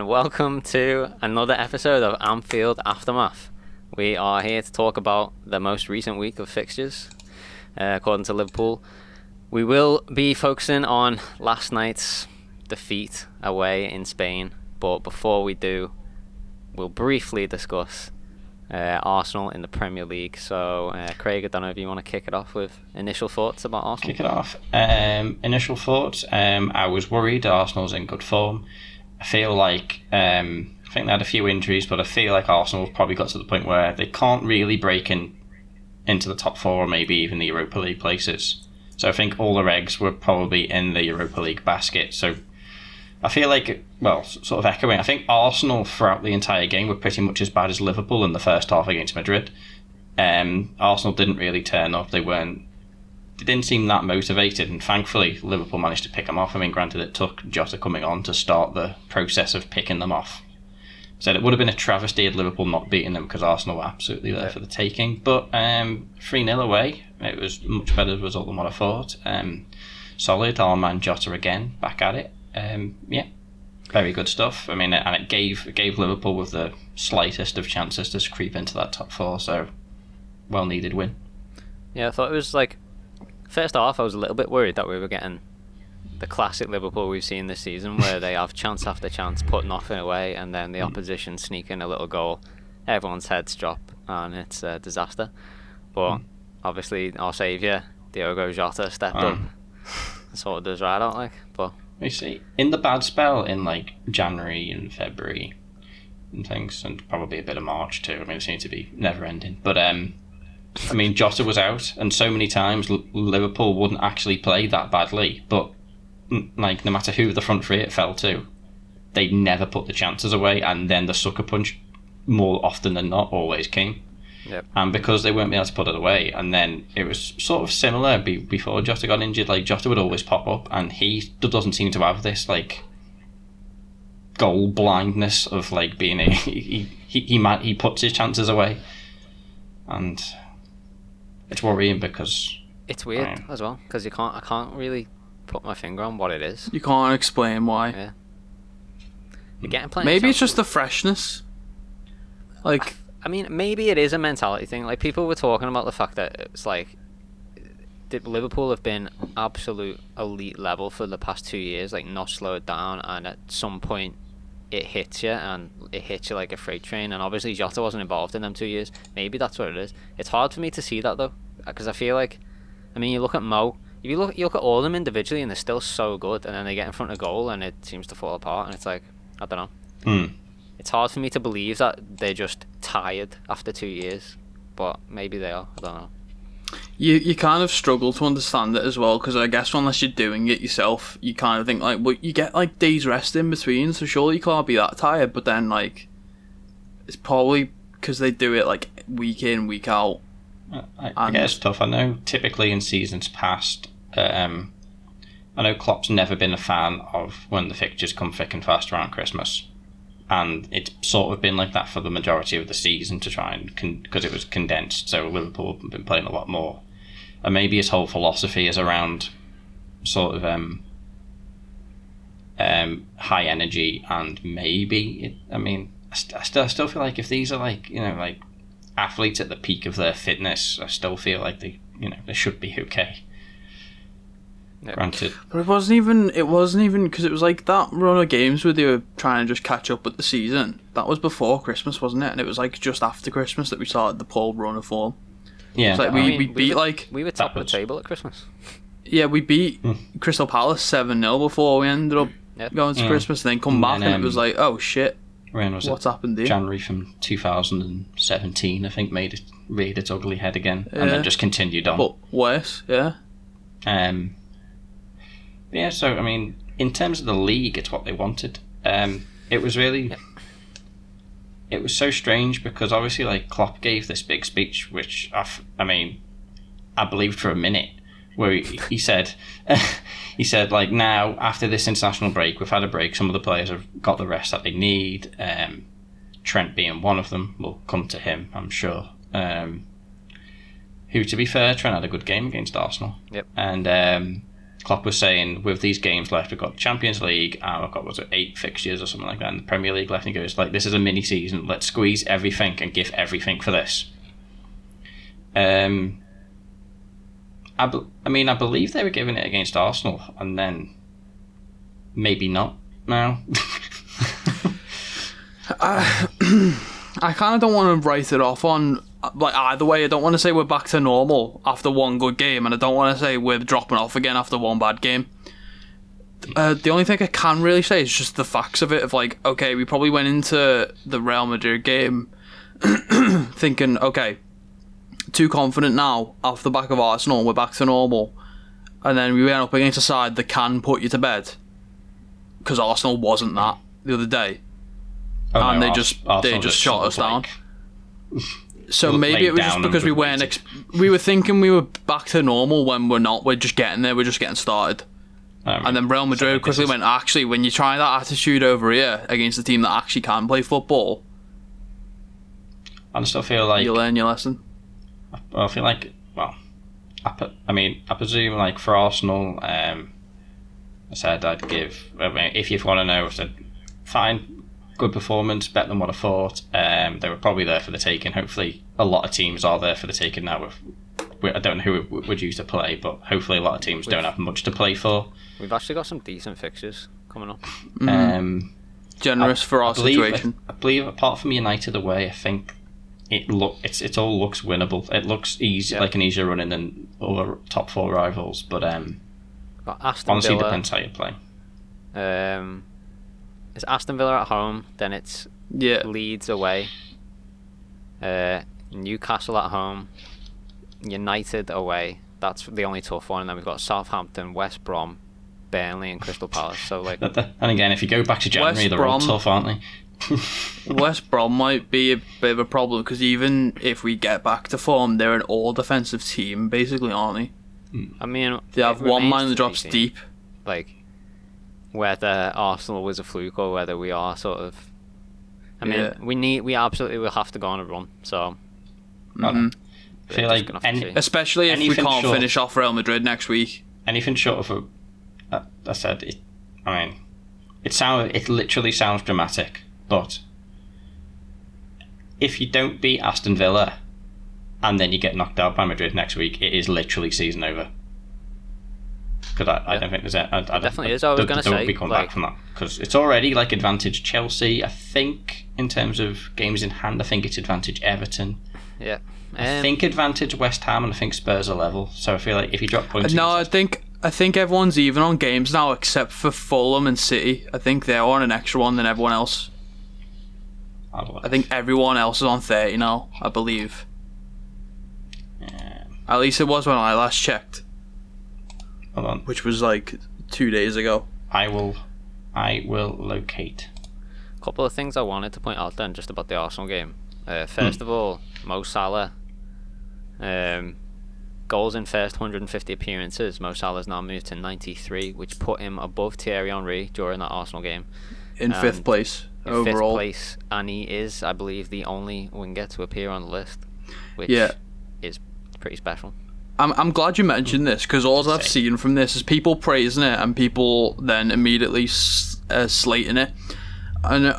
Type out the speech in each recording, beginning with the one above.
and welcome to another episode of Anfield Aftermath. We are here to talk about the most recent week of fixtures, according to Liverpool. We will be focusing on last night's defeat away in Spain, but before we do, we'll briefly discuss Arsenal in the Premier League. So, Craig, I don't know if you want to kick it off with initial thoughts about Arsenal. Kick it off. Initial thoughts. I was worried Arsenal's in good form. I feel like I think they had a few injuries, but I feel like Arsenal have probably got to the point where they can't really break into the top four or maybe even the Europa League places. So I think all their eggs were probably in the Europa League basket. So I feel like, well, sort of echoing, I think Arsenal throughout the entire game were pretty much as bad as Liverpool in the first half against Madrid. Arsenal didn't really turn up. They didn't seem that motivated, and thankfully Liverpool managed to pick them off. I mean, granted, it took Jota coming on to start the process of picking them off. So it would have been a travesty had Liverpool not beaten them, because Arsenal were absolutely there for the taking. But 3-0 away, it was a much better result than what I thought. Solid, our man Jota again, back at it. Very good stuff. I mean, and it gave Liverpool with the slightest of chances to creep into that top four. So, well needed win. Yeah, I thought it was like first half. I was a little bit worried that we were getting the classic Liverpool we've seen this season, where they have chance after chance, put nothing away, and then the opposition sneak in a little goal, everyone's heads drop, and it's a disaster. But obviously, our saviour Diogo Jota stepped up, and sort of does right out like, but. You see, in the bad spell in like January and February and things, and probably a bit of March too. I mean, it seemed to be never ending. But I mean, Jota was out, and so many times Liverpool wouldn't actually play that badly. But like, no matter who the front three it fell to, they never put the chances away, and then the sucker punch, more often than not, always came. Yep. And because they weren't able to put it away, and then it was sort of similar before Jota got injured. Like, Jota would always pop up, and he doesn't seem to have this like goal blindness of like being he puts his chances away, and it's worrying because it's weird as well, because I can't really put my finger on what it is. You can't explain why. Yeah. You're getting plenty. Maybe it's just the freshness. Like. I mean, maybe it is a mentality thing. Like, people were talking about the fact that it's like, did Liverpool have been absolute elite level for the past 2 years, like not slowed down, and at some point it hits you, and it hits you like a freight train. And obviously Jota wasn't involved in them 2 years. Maybe that's what it is. It's hard for me to see that though, because I feel like, I mean, you look at Mo, if you look at all of them individually, and they're still so good, and then they get in front of goal and it seems to fall apart, and it's like, I don't know. It's hard for me to believe that they're just tired after 2 years, but maybe they are. I don't know. You kind of struggle to understand it as well, because I guess unless you're doing it yourself, you kind of think like, well, you get like days rest in between, so surely you can't be that tired. But then like, it's probably because they do it like week in, week out. I guess it's tough. I know typically in seasons past, I know Klopp's never been a fan of when the fixtures come thick and fast around Christmas. And it's sort of been like that for the majority of the season to try and because it was condensed, so Liverpool have been playing a lot more. And maybe his whole philosophy is around sort of high energy, and maybe I still feel like if these are like, you know, like athletes at the peak of their fitness, I still feel like they should be okay. Yep. Granted, but it wasn't even because it was like that run of games where they were trying to just catch up with the season. That was before Christmas, wasn't it? And it was like just after Christmas that we started the poor run of form. Yeah, it's like we were top of the table at Christmas. Yeah, we beat Crystal Palace 7-0 before we ended up going to Christmas, and then come back and it was like, oh shit, what's happened here? January from 2017, I think, reared its ugly head again, and then just continued on. But worse, yeah. Yeah, so I mean, in terms of the league, it's what they wanted. It was really, it was so strange because obviously, like, Klopp gave this big speech, which I believed for a minute, where he said, like, now after this international break, we've had a break. Some of the players have got the rest that they need. Trent being one of them, will come to him, I'm sure. Who, to be fair, Trent had a good game against Arsenal. Yep. And Klopp was saying, with these games left, we've got Champions League, and we've got, 8 fixtures or something like that, and the Premier League left, and he goes, like, this is a mini-season, let's squeeze everything and give everything for this. I believe they were giving it against Arsenal, and then maybe not now. I kind of don't want to write it off on, like, either way. I don't want to say we're back to normal after one good game, and I don't want to say we're dropping off again after one bad game. The only thing I can really say is just the facts of it, of like, okay, we probably went into the Real Madrid game thinking, okay, too confident now off the back of Arsenal, we're back to normal. And then we went up against a side that can put you to bed, because Arsenal wasn't that the other day. And they just shot us down. So maybe it was just because we weren't. We were thinking we were back to normal when we're not. We're just getting there. We're just getting started. And then Real Madrid quickly went, actually, when you try that attitude over here against a team that actually can play football, I still feel like you learn your lesson. I feel like, well, I presume, like, for Arsenal, I said I'd give. If you want to know, I said fine. Good performance, better than what I thought. They were probably there for the taking. Hopefully, a lot of teams are there for the taking now. I don't know who we're due to play, but hopefully, a lot of teams don't have much to play for. We've actually got some decent fixtures coming up. Generous for our situation. I believe, apart from United away, I think it all looks winnable. It looks easy, like an easier running than other top 4 rivals. But honestly, depends how you play. It's Aston Villa at home, then it's Leeds away, Newcastle at home, United away. That's the only tough one, and then we've got Southampton, West Brom, Burnley, and Crystal Palace. So, like, and again, if you go back to January, they're all tough, aren't they? West Brom might be a bit of a problem, because even if we get back to form, they're an all-defensive team, basically, aren't they? I mean, they have one man that drops deep. Like, whether Arsenal was a fluke or whether we are sort of, I mean, we absolutely will have to go on a run. So, I feel like, especially if we can't finish off Real Madrid next week. Anything short of I said it. I mean, it literally sounds dramatic, but if you don't beat Aston Villa and then you get knocked out by Madrid next week, it is literally season over. Because I don't think there's it definitely is. I was going to say, don't be coming back from that, because it's already like advantage Chelsea. I think in terms of games in hand, I think it's advantage Everton. Yeah, I think advantage West Ham, and I think Spurs are level. So I feel like if you drop points, I think everyone's even on games now, except for Fulham and City. I think they're on an extra one than everyone else. I think everyone else is on 30 now, I believe. At least it was when I last checked. Hold on. Which was like 2 days ago. I will locate. A couple of things I wanted to point out then, just about the Arsenal game. First of all, Mo Salah. Goals in first 150 appearances. Mo Salah's now moved to 93, which put him above Thierry Henry during that Arsenal game. In 5th place overall. 5th place, and he is, I believe, the only winger to appear on the list, which is pretty special. I'm glad you mentioned this, because all I've seen from this is people praising it and people then immediately slating it. And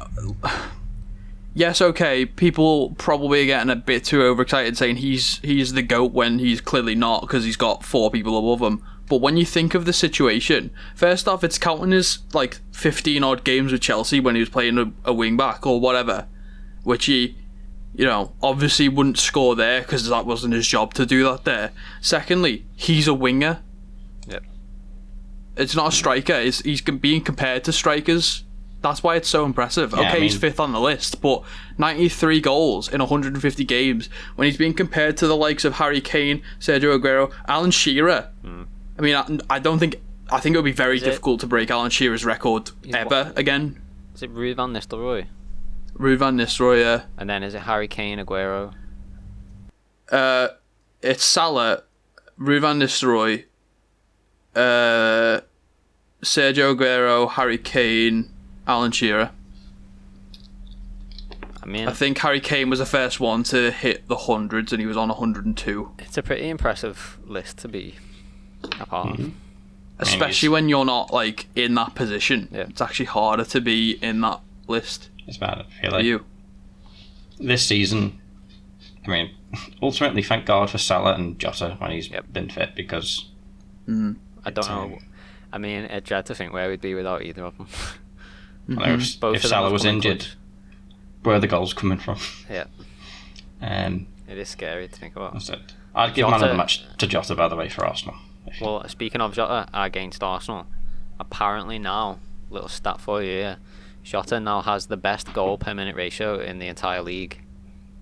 yes, okay, people probably are getting a bit too overexcited saying he's the GOAT when he's clearly not, because he's got 4 people above him. But when you think of the situation, first off, it's counting his like 15 odd games with Chelsea when he was playing a wing back or whatever, which he, obviously wouldn't score there because that wasn't his job to do that there. Secondly, he's a winger. Yep. It's not a striker. He's being compared to strikers. That's why it's so impressive. Yeah, okay, he's 5th on the list, but 93 goals in 150 games when he's being compared to the likes of Harry Kane, Sergio Aguero, Alan Shearer. I mean, I think it would be very difficult to break Alan Shearer's record again. Is it Ruud van Nistelrooy? Ruud van Nistelrooy, yeah. And then is it Harry Kane, Aguero? It's Salah, Ruud van Nistelrooy, Sergio Aguero, Harry Kane, Alan Shearer. I think Harry Kane was the first one to hit the hundreds, and he was on 102. It's a pretty impressive list to be a part of. Especially when you're not like in that position. Yeah. It's actually harder to be in that list. It's bad. I feel For like you. this season, I mean, ultimately, thank God for Salah and Jota when he's Yep. been fit, because I don't know. I mean, I dread to think where we'd be without either of them. I know if Both of them Salah have was come in injured, clutch. where are the goals coming from? Yeah, Um, it is scary to think about. that's it. I'd give man of the match to Jota, by the way, for Arsenal. Well, speaking of Jota against Arsenal, apparently now, little stat for you here, Jota now has the best goal per minute ratio in the entire league.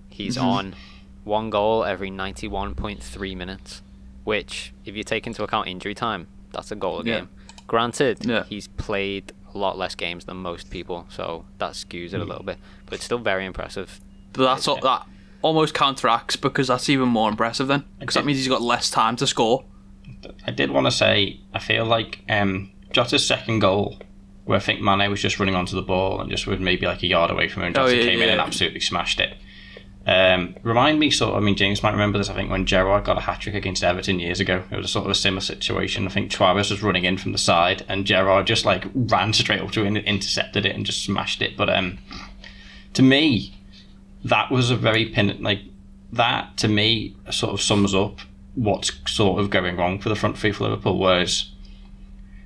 He's on 1 goal every 91.3 minutes, which, if you take into account injury time, that's a goal a Yeah. game. Granted, Yeah. he's played a lot less games than most people, so that skews it a little bit, but it's still very impressive. But that's that almost counteracts, because that's even more impressive then. Because that means he's got less time to score. I did want to say, I feel like Jota's second goal, where I think Mane was just running onto the ball and just was maybe like a yard away from him, Jota came in and absolutely smashed it. Remind me James might remember this, I think when Gerrard got a hat-trick against Everton years ago, it was a sort of a similar situation. I think Travis was running in from the side and Gerrard just like ran straight up to it and intercepted it and just smashed it. But to me, that was a very that to me sort of sums up what's sort of going wrong for the front three for Liverpool, whereas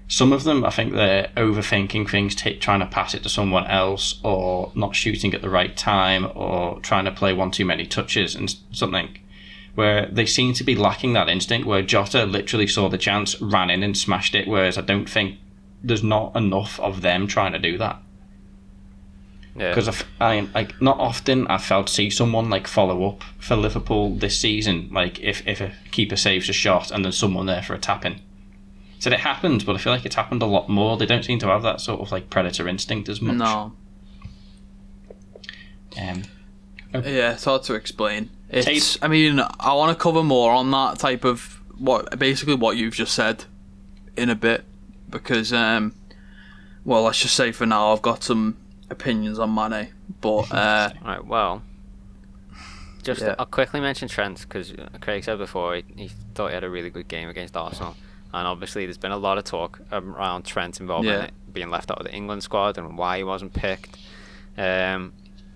some of them, I think they're overthinking things, trying to pass it to someone else, or not shooting at the right time, or trying to play one too many touches and something, where they seem to be lacking that instinct, where Jota literally saw the chance, ran in and smashed it, whereas I don't think there's not enough of them trying to do that. Yeah. Because not often I've felt see someone like follow up for Liverpool this season, like if a keeper saves a shot and there's someone there for a tap in. So it happens, but I feel like it's happened a lot more. They don't seem to have that sort of like predator instinct as much. No. Yeah, it's hard to explain. I mean, I want to cover more on that type of what you've just said in a bit, because well, let's just say for now I've got some opinions on Mane, but Right, well, I'll quickly mention Trent, because Craig said before he thought he had a really good game against Arsenal, and obviously there's been a lot of talk around Trent's involvement in it, being left out of the England squad and why he wasn't picked.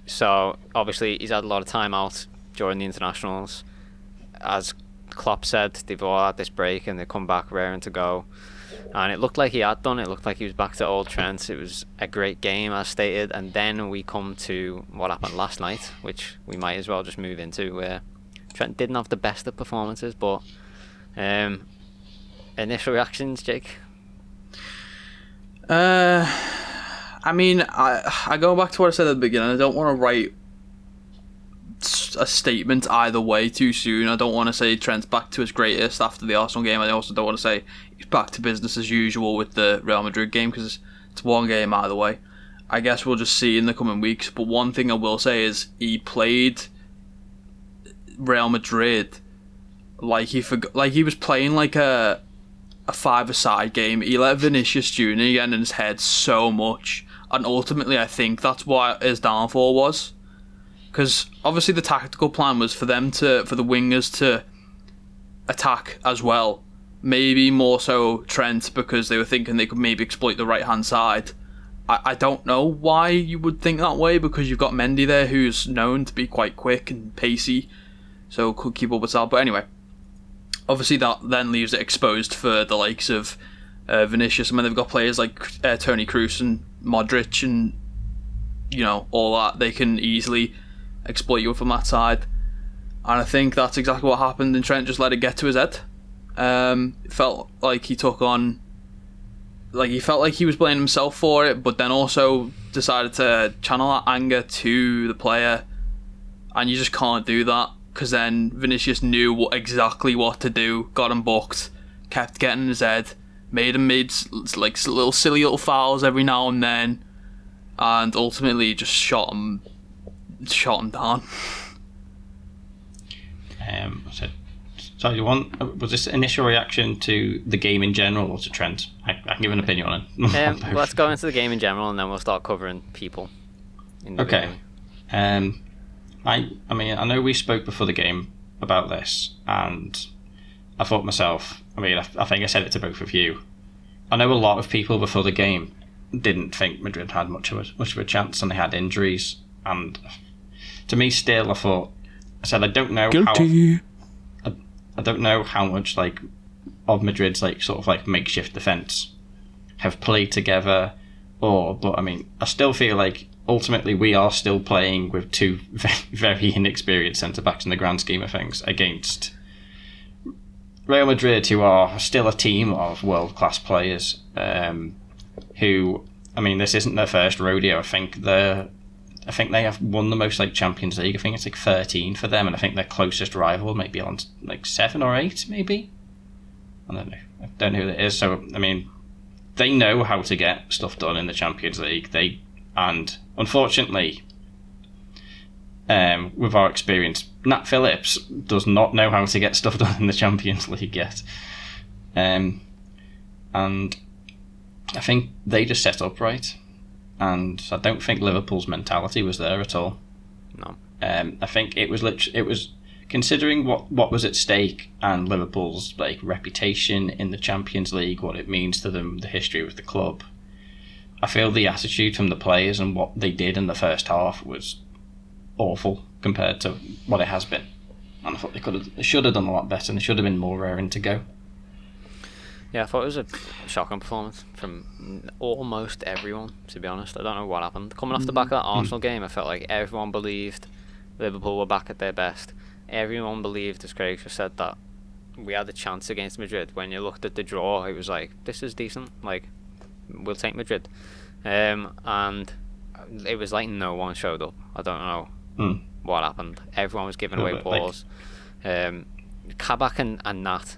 So obviously he's had a lot of time out during the internationals. As Klopp said, they've all had this break and they come back raring to go, and it looked like he had done. It looked like he was back to old Trent. It was a great game as stated, and then we come to what happened last night, which we might as well just move into, where Trent didn't have the best of performances. But initial reactions, Jake? I mean, I go back to what I said at the beginning. I don't want to write a statement either way too soon. I don't want to say Trent's back to his greatest after the Arsenal game. I also don't want to say he's back to business as usual with the Real Madrid game, because it's one game either way. I guess we'll just see in the coming weeks. But one thing I will say is he played Real Madrid like he was playing like a five-a-side game. He let Vinicius Jr. get in his head so much, and ultimately I think that's what his downfall was. Because obviously the tactical plan was for the wingers to attack as well. Maybe more so Trent, because they were thinking they could maybe exploit the right-hand side. I don't know why you would think that way, because you've got Mendy there, who's known to be quite quick and pacey, so could keep up with Sal. But anyway, obviously that then leaves it exposed for the likes of Vinicius. I mean, they've got players like Toni Kroos and Modric and, you know, all that. They can easily exploit you from that side. And I think that's exactly what happened, and Trent just let it get to his head. It felt like he took on... he felt like he was blaming himself for it, but then also decided to channel that anger to the player. And you just can't do that, because then Vinicius knew exactly what to do, got him booked, kept getting in his head, made little silly little fouls every now and then, and ultimately just shot him down. So was this initial reaction to the game in general or to Trent? I can give an opinion on it. Let's go into the game in general, and then we'll start covering people. Okay. I mean, I know we spoke before the game about this, and I thought myself, I mean, I think I said it to both of you. I know a lot of people before the game didn't think Madrid had much of a chance, and they had injuries. And to me, still, I said I don't know Guilty. I don't know how much like of Madrid's like sort of like makeshift defence have played together, but I mean, I still feel like ultimately we are still playing with two very, very inexperienced centre backs in the grand scheme of things against Real Madrid, who are still a team of world class players. Who, I mean, this isn't their first rodeo. I think they have won the most like Champions League. I think it's like 13 for them, and I think their closest rival might be on like 7 or 8, maybe. I don't know. I don't know who that is. So I mean, they know how to get stuff done in the Champions League. And unfortunately, with our experience, Nat Phillips does not know how to get stuff done in the Champions League yet. And I think they just set up right. And I don't think Liverpool's mentality was there at all. No. I think it was considering what was at stake and Liverpool's like reputation in the Champions League, what it means to them, the history with the club. I feel the attitude from the players and what they did in the first half was awful compared to what it has been. And I thought they should have done a lot better, and they should have been more raring to go. Yeah, I thought it was a shocking performance from almost everyone, to be honest. I don't know what happened. Coming off the back of that Arsenal game, I felt like everyone believed Liverpool were back at their best. Everyone believed, as Craig just said, that we had a chance against Madrid. When you looked at the draw, it was like, this is decent. Like, we'll take Madrid. And it was like no one showed up. I don't know what happened. Everyone was giving away balls. Kabak and Nat.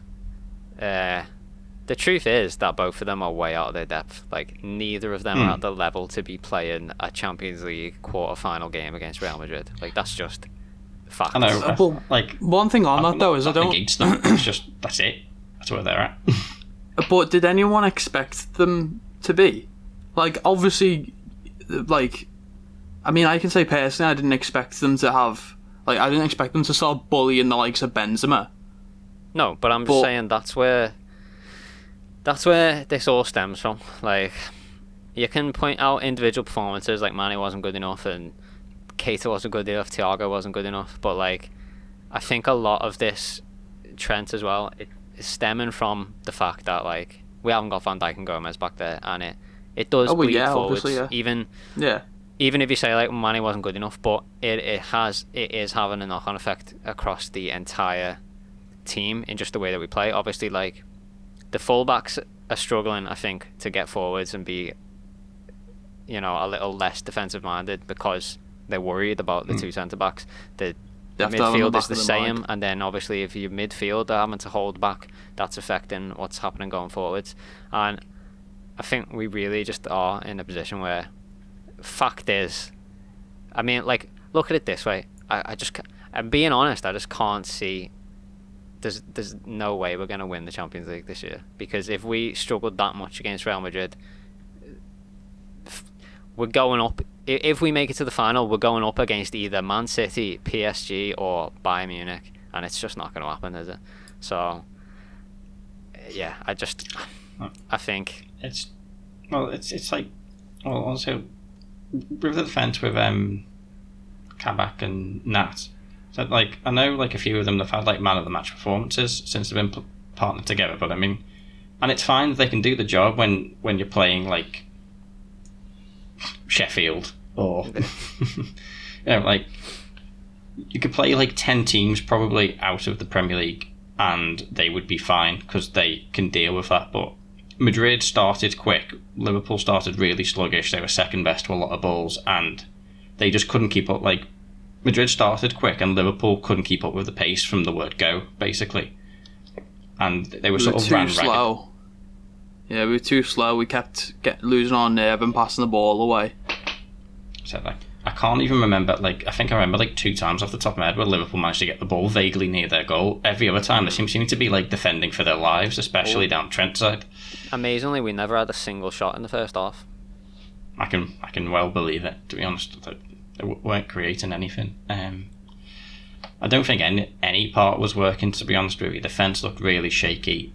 The truth is that both of them are way out of their depth. Like, neither of them are at the level to be playing a Champions League quarter-final game against Real Madrid. Like, that's just fact. I know. Well, like, one thing on that though is I don't against them. It's just that's it. That's where they're at. But did anyone expect them to be? Like, obviously, like, I mean, I can say personally, I didn't expect them to have, like, I didn't expect them to start bullying the likes of Benzema. No, but I'm just saying that's where this all stems from. Like, you can point out individual performances, like Mane wasn't good enough and Keita wasn't good enough, Thiago wasn't good enough, but like, I think a lot of this, Trent as well, it is stemming from the fact that like we haven't got Van Dijk and Gomez back there, and it does bleed forwards. Yeah. Even if you say like Mane wasn't good enough, but it is having a knock-on effect across the entire team in just the way that we play. Obviously, like, the fullbacks are struggling, I think, to get forwards and be, you know, a little less defensive minded because they're worried about the two centre backs. The midfield is the same, and then obviously if your midfield are having to hold back, that's affecting what's happening going forwards. And I think we really just are in a position where, fact is, I mean, like, look at it this way. I'm being honest, I just can't see. There's no way we're going to win the Champions League this year, because if we struggled that much against Real Madrid, we're going up. If we make it to the final, we're going up against either Man City, PSG, or Bayern Munich, and it's just not going to happen, is it? So, yeah, I think it's like, well, also with the defence with Kabak and Nat. So, like, I know, like, a few of them have had, like, man of the match performances since they've been partnered together, but I mean, and it's fine, they can do the job when you're playing, like, Sheffield or, you know, like, you could play, like, 10 teams probably out of the Premier League and they would be fine because they can deal with that. But Madrid started quick, Liverpool started really sluggish, they were second best to a lot of balls, and they just couldn't keep up. Like, Madrid started quick and Liverpool couldn't keep up with the pace from the word go, basically. And they were sort of ran slow. ragged. Yeah, we were too slow. We kept losing our nerve and passing the ball away. So, like, I can't even remember, like, I think I remember, like, 2 times off the top of my head where Liverpool managed to get the ball vaguely near their goal. Every other time, they seem to be, like, defending for their lives, especially down Trent's side. Amazingly, we never had a single shot in the first half. I can well believe it, to be honest. They weren't creating anything. I don't think any part was working, to be honest with you. Defence looked really shaky.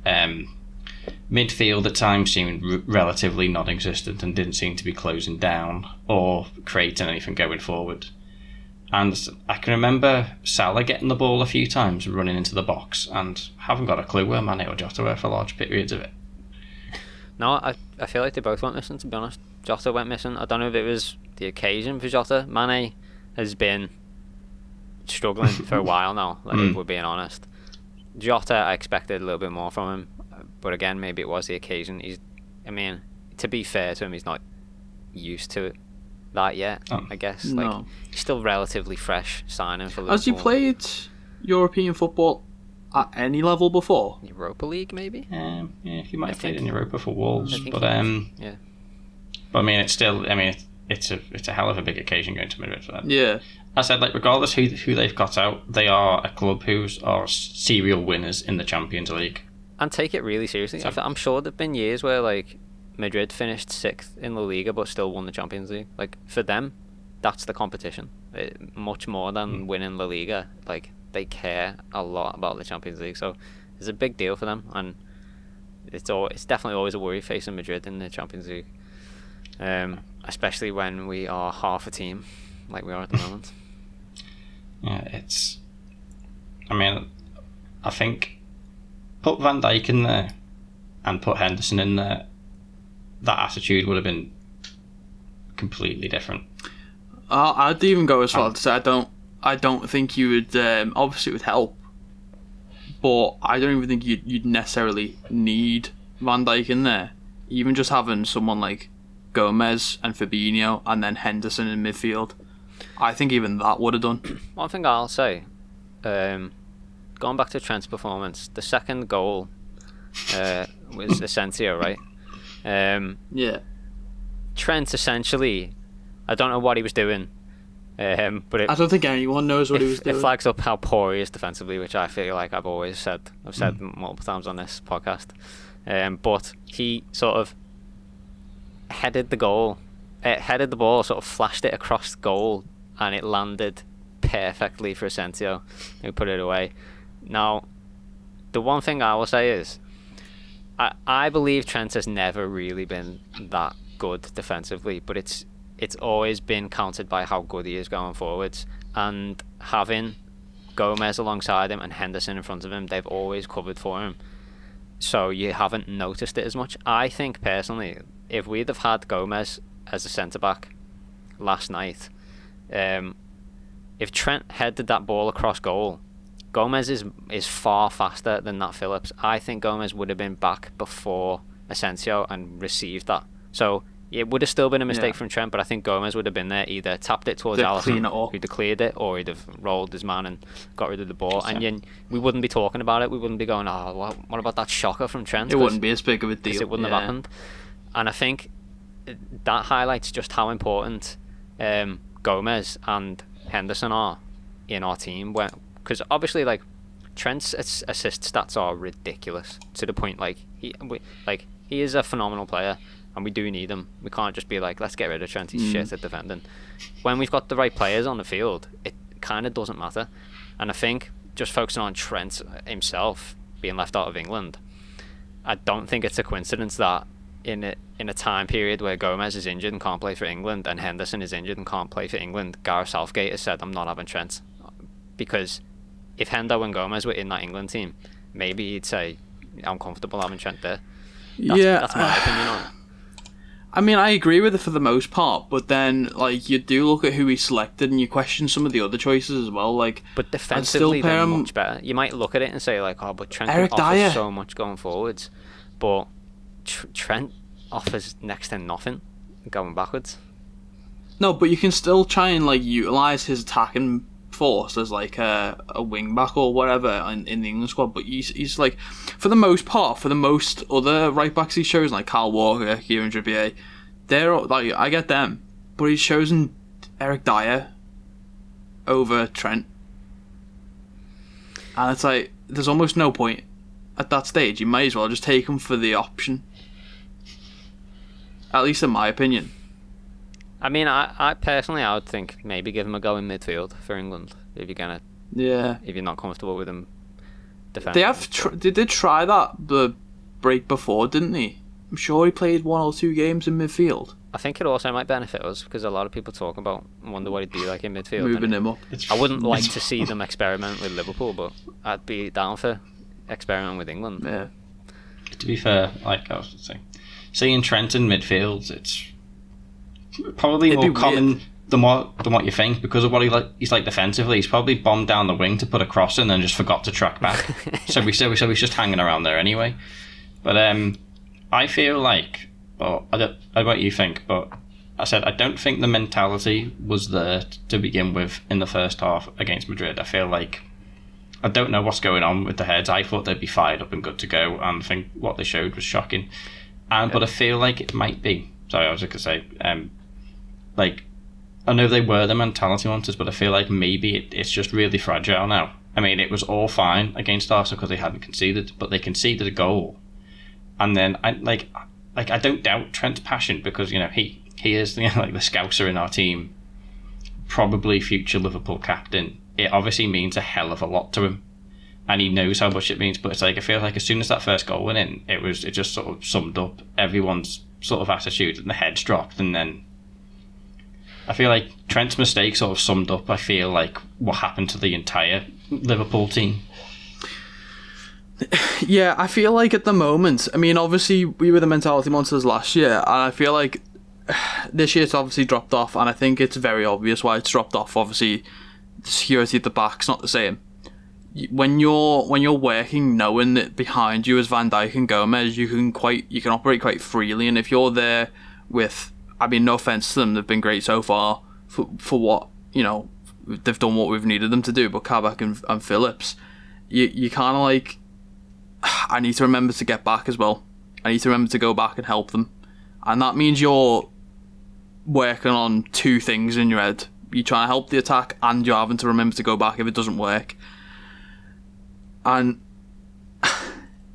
midfield at times seemed relatively non-existent and didn't seem to be closing down or creating anything going forward. And I can remember Salah getting the ball a few times, running into the box, and haven't got a clue where Mane or Jota were for large periods of it. No, I feel like they both went missing, to be honest. Jota went missing. I don't know if it was the occasion for Jota. Mane has been struggling for a while now, if we're being honest. Jota, I expected a little bit more from him, but again, maybe it was the occasion. To be fair to him, he's not used to that yet, I guess. No. He's still relatively fresh signing for Liverpool. Has he played European football at any level before? Europa League, maybe? Yeah, he might have played in Europa for Wolves, but yeah. But it's still, it's a hell of a big occasion going to Madrid for them. Yeah. I said, regardless who they've got out, they are a club who are serial winners in the Champions League. And take it really seriously. I'm sure there've been years where Madrid finished 6th in La Liga but still won the Champions League. For them, that's the competition. Much more than winning La Liga. They care a lot about the Champions League, so it's a big deal for them, and it's definitely always a worry facing Madrid in the Champions League, especially when we are half a team like we are at the moment. Yeah, I think put Van Dijk in there and put Henderson in there, that attitude would have been completely different. I'd even go as far to say I don't think you would. Obviously, it would help, but I don't even think you'd necessarily need Van Dijk in there. Even just having someone like Gomez and Fabinho and then Henderson in midfield, I think even that would have done. One thing I'll say, going back to Trent's performance, the second goal was Asensio, right? Yeah. Trent essentially, I don't know what he was doing, but I don't think anyone knows what he was doing. It flags up how poor he is defensively, which I feel like I've said multiple times on this podcast. But he sort of headed the ball, sort of flashed it across goal, and it landed perfectly for Asensio, who put it away. Now, the one thing I will say is, I believe Trent has never really been that good defensively, but it's always been countered by how good he is going forwards, and having Gomez alongside him and Henderson in front of him, they've always covered for him, so you haven't noticed it as much. I think personally, if we'd have had Gomez as a centre-back last night, if Trent headed that ball across goal, Gomez is far faster than Nat Phillips. I think Gomez would have been back before Asensio and received that. So it would have still been a mistake from Trent, but I think Gomez would have been there, either tapped it towards Alisson, who'd have cleared it, or he'd have rolled his man and got rid of the ball. And we wouldn't be talking about it. We wouldn't be going, what about that shocker from Trent? It wouldn't be as big of a deal. It wouldn't have happened. And I think that highlights just how important Gomez and Henderson are in our team. Because obviously, Trent's assist stats are ridiculous, to the point he is a phenomenal player, and we do need him. We can't just be let's get rid of Trent, he's shit at defending. When we've got the right players on the field, it kind of doesn't matter. And I think just focusing on Trent himself being left out of England, I don't think it's a coincidence that in a time period where Gomez is injured and can't play for England, and Henderson is injured and can't play for England, Gareth Southgate has said, I'm not having Trent. Because if Hendo and Gomez were in that England team, maybe he'd say, I'm comfortable having Trent there. That's my opinion on it. I agree with it for the most part, but then you do look at who he selected and you question some of the other choices as well. But defensively, they're much better. You might look at it and say but Trent offers so much going forwards, but Trent offers next to nothing going backwards. No, but you can still try and utilise his attacking force as a wing back or whatever in the England squad, but he's for the most part, for the most other right backs he's chosen, like Kyle Walker, Kieran Trippier, they're I get them, but he's chosen Eric Dyer over Trent, and it's there's almost no point at that stage. You might as well just take him for the option, at least in my opinion. I personally, I would think maybe give him a go in midfield for England if you're not comfortable with him defending. They did try that break before, didn't he? I'm sure he played 1 or 2 games in midfield. I think it also might benefit us because a lot of people talk about wonder what he'd be like in midfield. Moving him up. I wouldn't like to see them experiment with Liverpool, but I'd be down for experimenting with England. Yeah. To be fair, like I was saying, seeing Trent in midfield, it's probably more common than what you think because of what he's like defensively. He's probably bombed down the wing to put a cross in and just forgot to track back. so he's just hanging around there anyway. But I feel like, well, I don't know what you think, but I said I don't think the mentality was there to begin with in the first half against Madrid. I feel like I don't know what's going on with the heads. I thought they'd be fired up and good to go, and I think what they showed was shocking. But I feel like it might be. Sorry, I was just going to say, like, I know they were the mentality monsters, but I feel like maybe it's just really fragile now. I mean, it was all fine against Arsenal because they hadn't conceded, but they conceded a goal. And then, I don't doubt Trent's passion because, you know, he is like the scouser in our team, probably future Liverpool captain. It obviously means a hell of a lot to him. And he knows how much it means, but it's like I feel like as soon as that first goal went in, it just sort of summed up everyone's sort of attitude, and the heads dropped, and then I feel like Trent's mistake sort of summed up, I feel like, what happened to the entire Liverpool team. Yeah, I feel like at the moment, I mean, obviously we were the mentality monsters last year, and I feel like this year it's obviously dropped off, and I think it's very obvious why it's dropped off. Obviously, the security at the back's not the same. When you're working, knowing that behind you is Van Dijk and Gomez, you can operate quite freely, and if you're there with, I mean, no offense to them, they've been great so far for what, you know, they've done what we've needed them to do, but Kabak and Phillips, you kind of like, I need to remember to get back as well. I need to remember to go back and help them, and that means you're working on 2 things in your head. You're trying to help the attack, and you're having to remember to go back if it doesn't work. And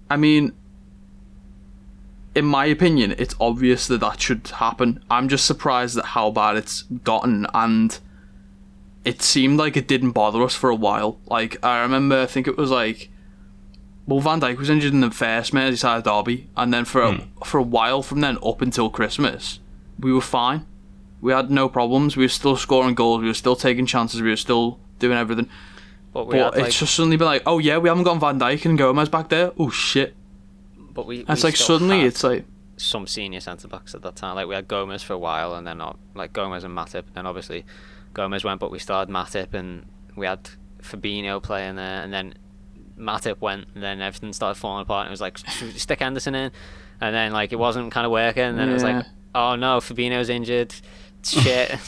I mean, in my opinion, it's obvious that should happen. I'm just surprised at how bad it's gotten, and it seemed like it didn't bother us for a while. Like, I remember, I think it was like, well, Van Dijk was injured in the first Merseyside derby, and then for a while from then up until Christmas, we were fine. We had no problems. We were still scoring goals. We were still taking chances. We were still doing everything. But it's just suddenly been like, oh yeah, we haven't got Van Dijk and Gomez back there. Oh shit. But it's like suddenly it's like some senior centre backs at that time. Like we had Gomez for a while, and then like Gomez and Matip. Then obviously Gomez went, but we still had Matip, and we had Fabinho playing there, and then Matip went, and then everything started falling apart. And it was like, should we stick Henderson in? And then like it wasn't kind of working, and then it was like, oh no, Fabinho's injured. Shit.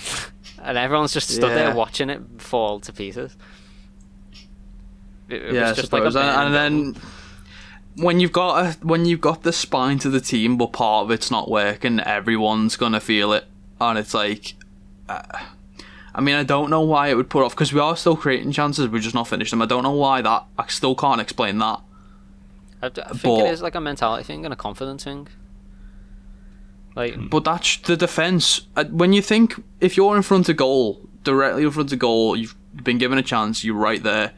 And everyone's just stood there watching it fall to pieces. It was just like and then when you've got the spine to the team, but part of it's not working, everyone's gonna feel it, and it's like, I mean, I don't know why it would put off, because we are still creating chances, we're just not finished them. I don't know why that. I still can't explain that. I think it is like a mentality thing and a confidence thing. Like, but that's the defence. When you think, if you're in front of goal, directly in front of goal, you've been given a chance, you're right there.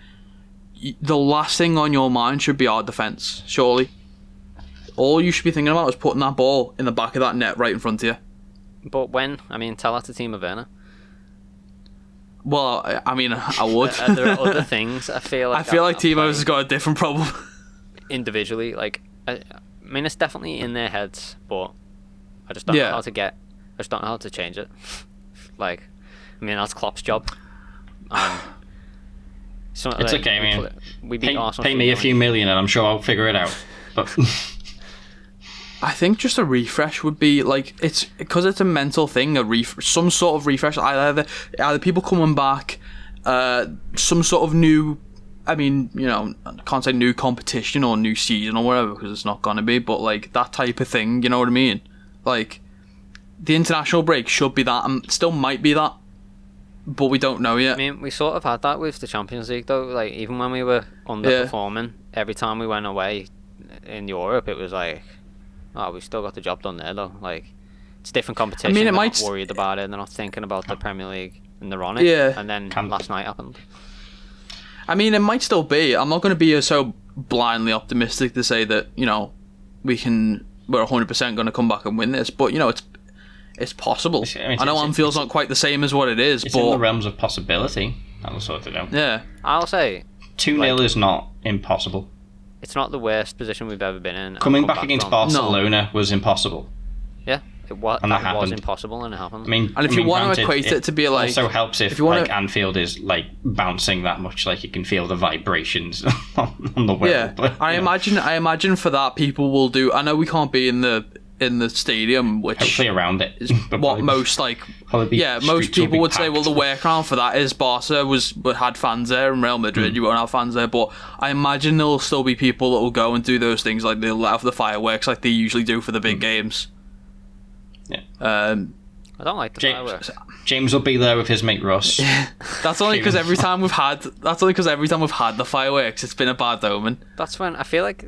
The last thing on your mind should be our defence, surely. All you should be thinking about is putting that ball in the back of that net right in front of you. But tell that to Timo Werner. Well, I mean, I would. There are other things. I feel like Timo's got a different problem. Individually, like, I mean, it's definitely in their heads, but I just don't know how to I just don't know how to change it. Like, I mean, that's Klopp's job. It's okay, man. We beat Arsenal. Pay me a few million and I'm sure I'll figure it out. But I think just a refresh would be like, it's because it's a mental thing. Some sort of refresh. Either people coming back, some sort of new. I mean, you know, I can't say new competition or new season or whatever because it's not gonna be. But like that type of thing, you know what I mean? Like the international break should be that, and still might be that. But we don't know yet. I mean, we sort of had that with the Champions League, though. Like, even when we were underperforming, every time we went away in Europe, it was like, oh, we've still got the job done there, though. Like, it's different competition. I mean, they're not worried about it. They're not thinking about the Premier League, and they're on it. Yeah. And then last night happened. I mean, it might still be. I'm not going to be so blindly optimistic to say that, you know, we're 100% going to come back and win this. But it's possible. I know Anfield's not quite the same as what it is, it's but in the realms of possibility. I'll sort it out. Yeah, I'll say 2-0 is not impossible. it's not the worst position we've ever been in. Coming back against Barcelona was impossible. Yeah, it was. And that was impossible, and it happened. And if you want to equate it to be like, also helps if Anfield is like bouncing that much, like you can feel the vibrations on the wheel. Yeah, but, I imagine for that people will do. I know we can't be in the stadium, which hopefully around it is what most most people would say. Well, the workaround for that is Barca had fans there, and Real Madrid you won't have fans there. But I imagine there'll still be people that will go and do those things, like they'll let off the fireworks like they usually do for the big games. Yeah. I don't like the fireworks. James will be there with his mate Ross. That's only because every time we've had the fireworks, it's been a bad omen. That's when I feel like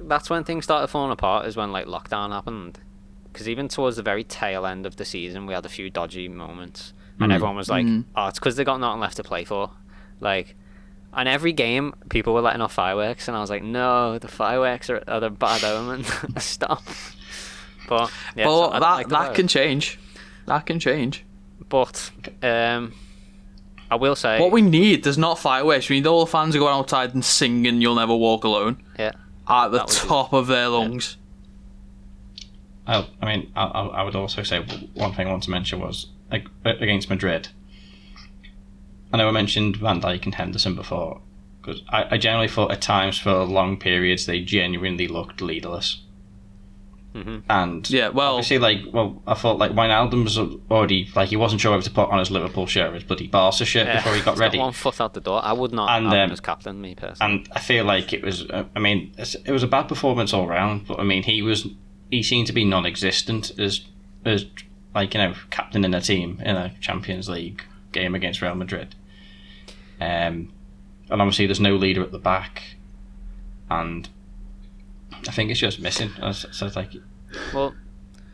things started falling apart. Is when like lockdown happened. Because even towards the very tail end of the season, we had a few dodgy moments, and everyone was like, "Oh, it's because they got nothing left to play for." Like, and every game, people were letting off fireworks, and I was like, "No, the fireworks are the bad omen. Stop." But yeah, that can change. That can change. But I will say, what we need is not fireworks. We need all the fans to go outside and sing and "You'll Never Walk Alone" at the top of their lungs. I would also say one thing I want to mention was against Madrid. I know I mentioned Van Dijk and Henderson before, because I generally thought at times for long periods they genuinely looked leaderless. And obviously, I thought like Wijnaldum was already he wasn't sure whether to put on his Liverpool shirt or his bloody Barca shirt before he got ready. Got one foot out the door. I would not have him as captain, me personally. And I feel like it was. It was a bad performance all round. But he seemed to be non-existent as captain in a team in a Champions League game against Real Madrid. And obviously, there's no leader at the back, and I think it's just missing. So it's like, well,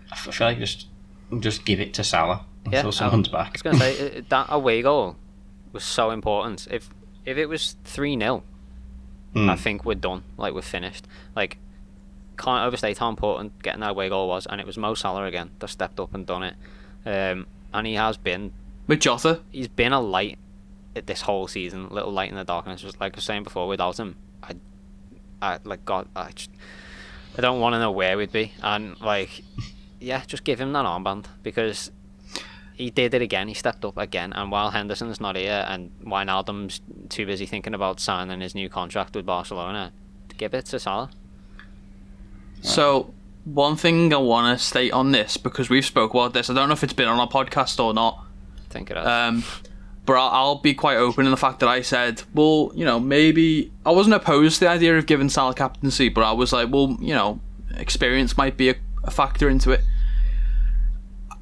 I feel like just give it to Salah until someone's back. I was going to say that away goal was so important. If it was 3-0, I think we're done. Like we're finished. Like can't overstate how important getting that away goal was, and it was Mo Salah again that stepped up and done it. And he has been with Jota. He's been a light this whole season, little light in the darkness. Just like I was saying before, without him, I don't want to know where we'd be. And just give him that armband, because he did it again. He stepped up again. And while Henderson's not here and Wijnaldum's too busy thinking about signing his new contract with Barcelona, give it to Salah. So one thing I want to state on this, because we've spoke about this, I don't know if it's been on our podcast or not. I think it has. But I'll be quite open in the fact that I said, well, maybe I wasn't opposed to the idea of giving Salah captaincy, but I was like, well, experience might be a factor into it.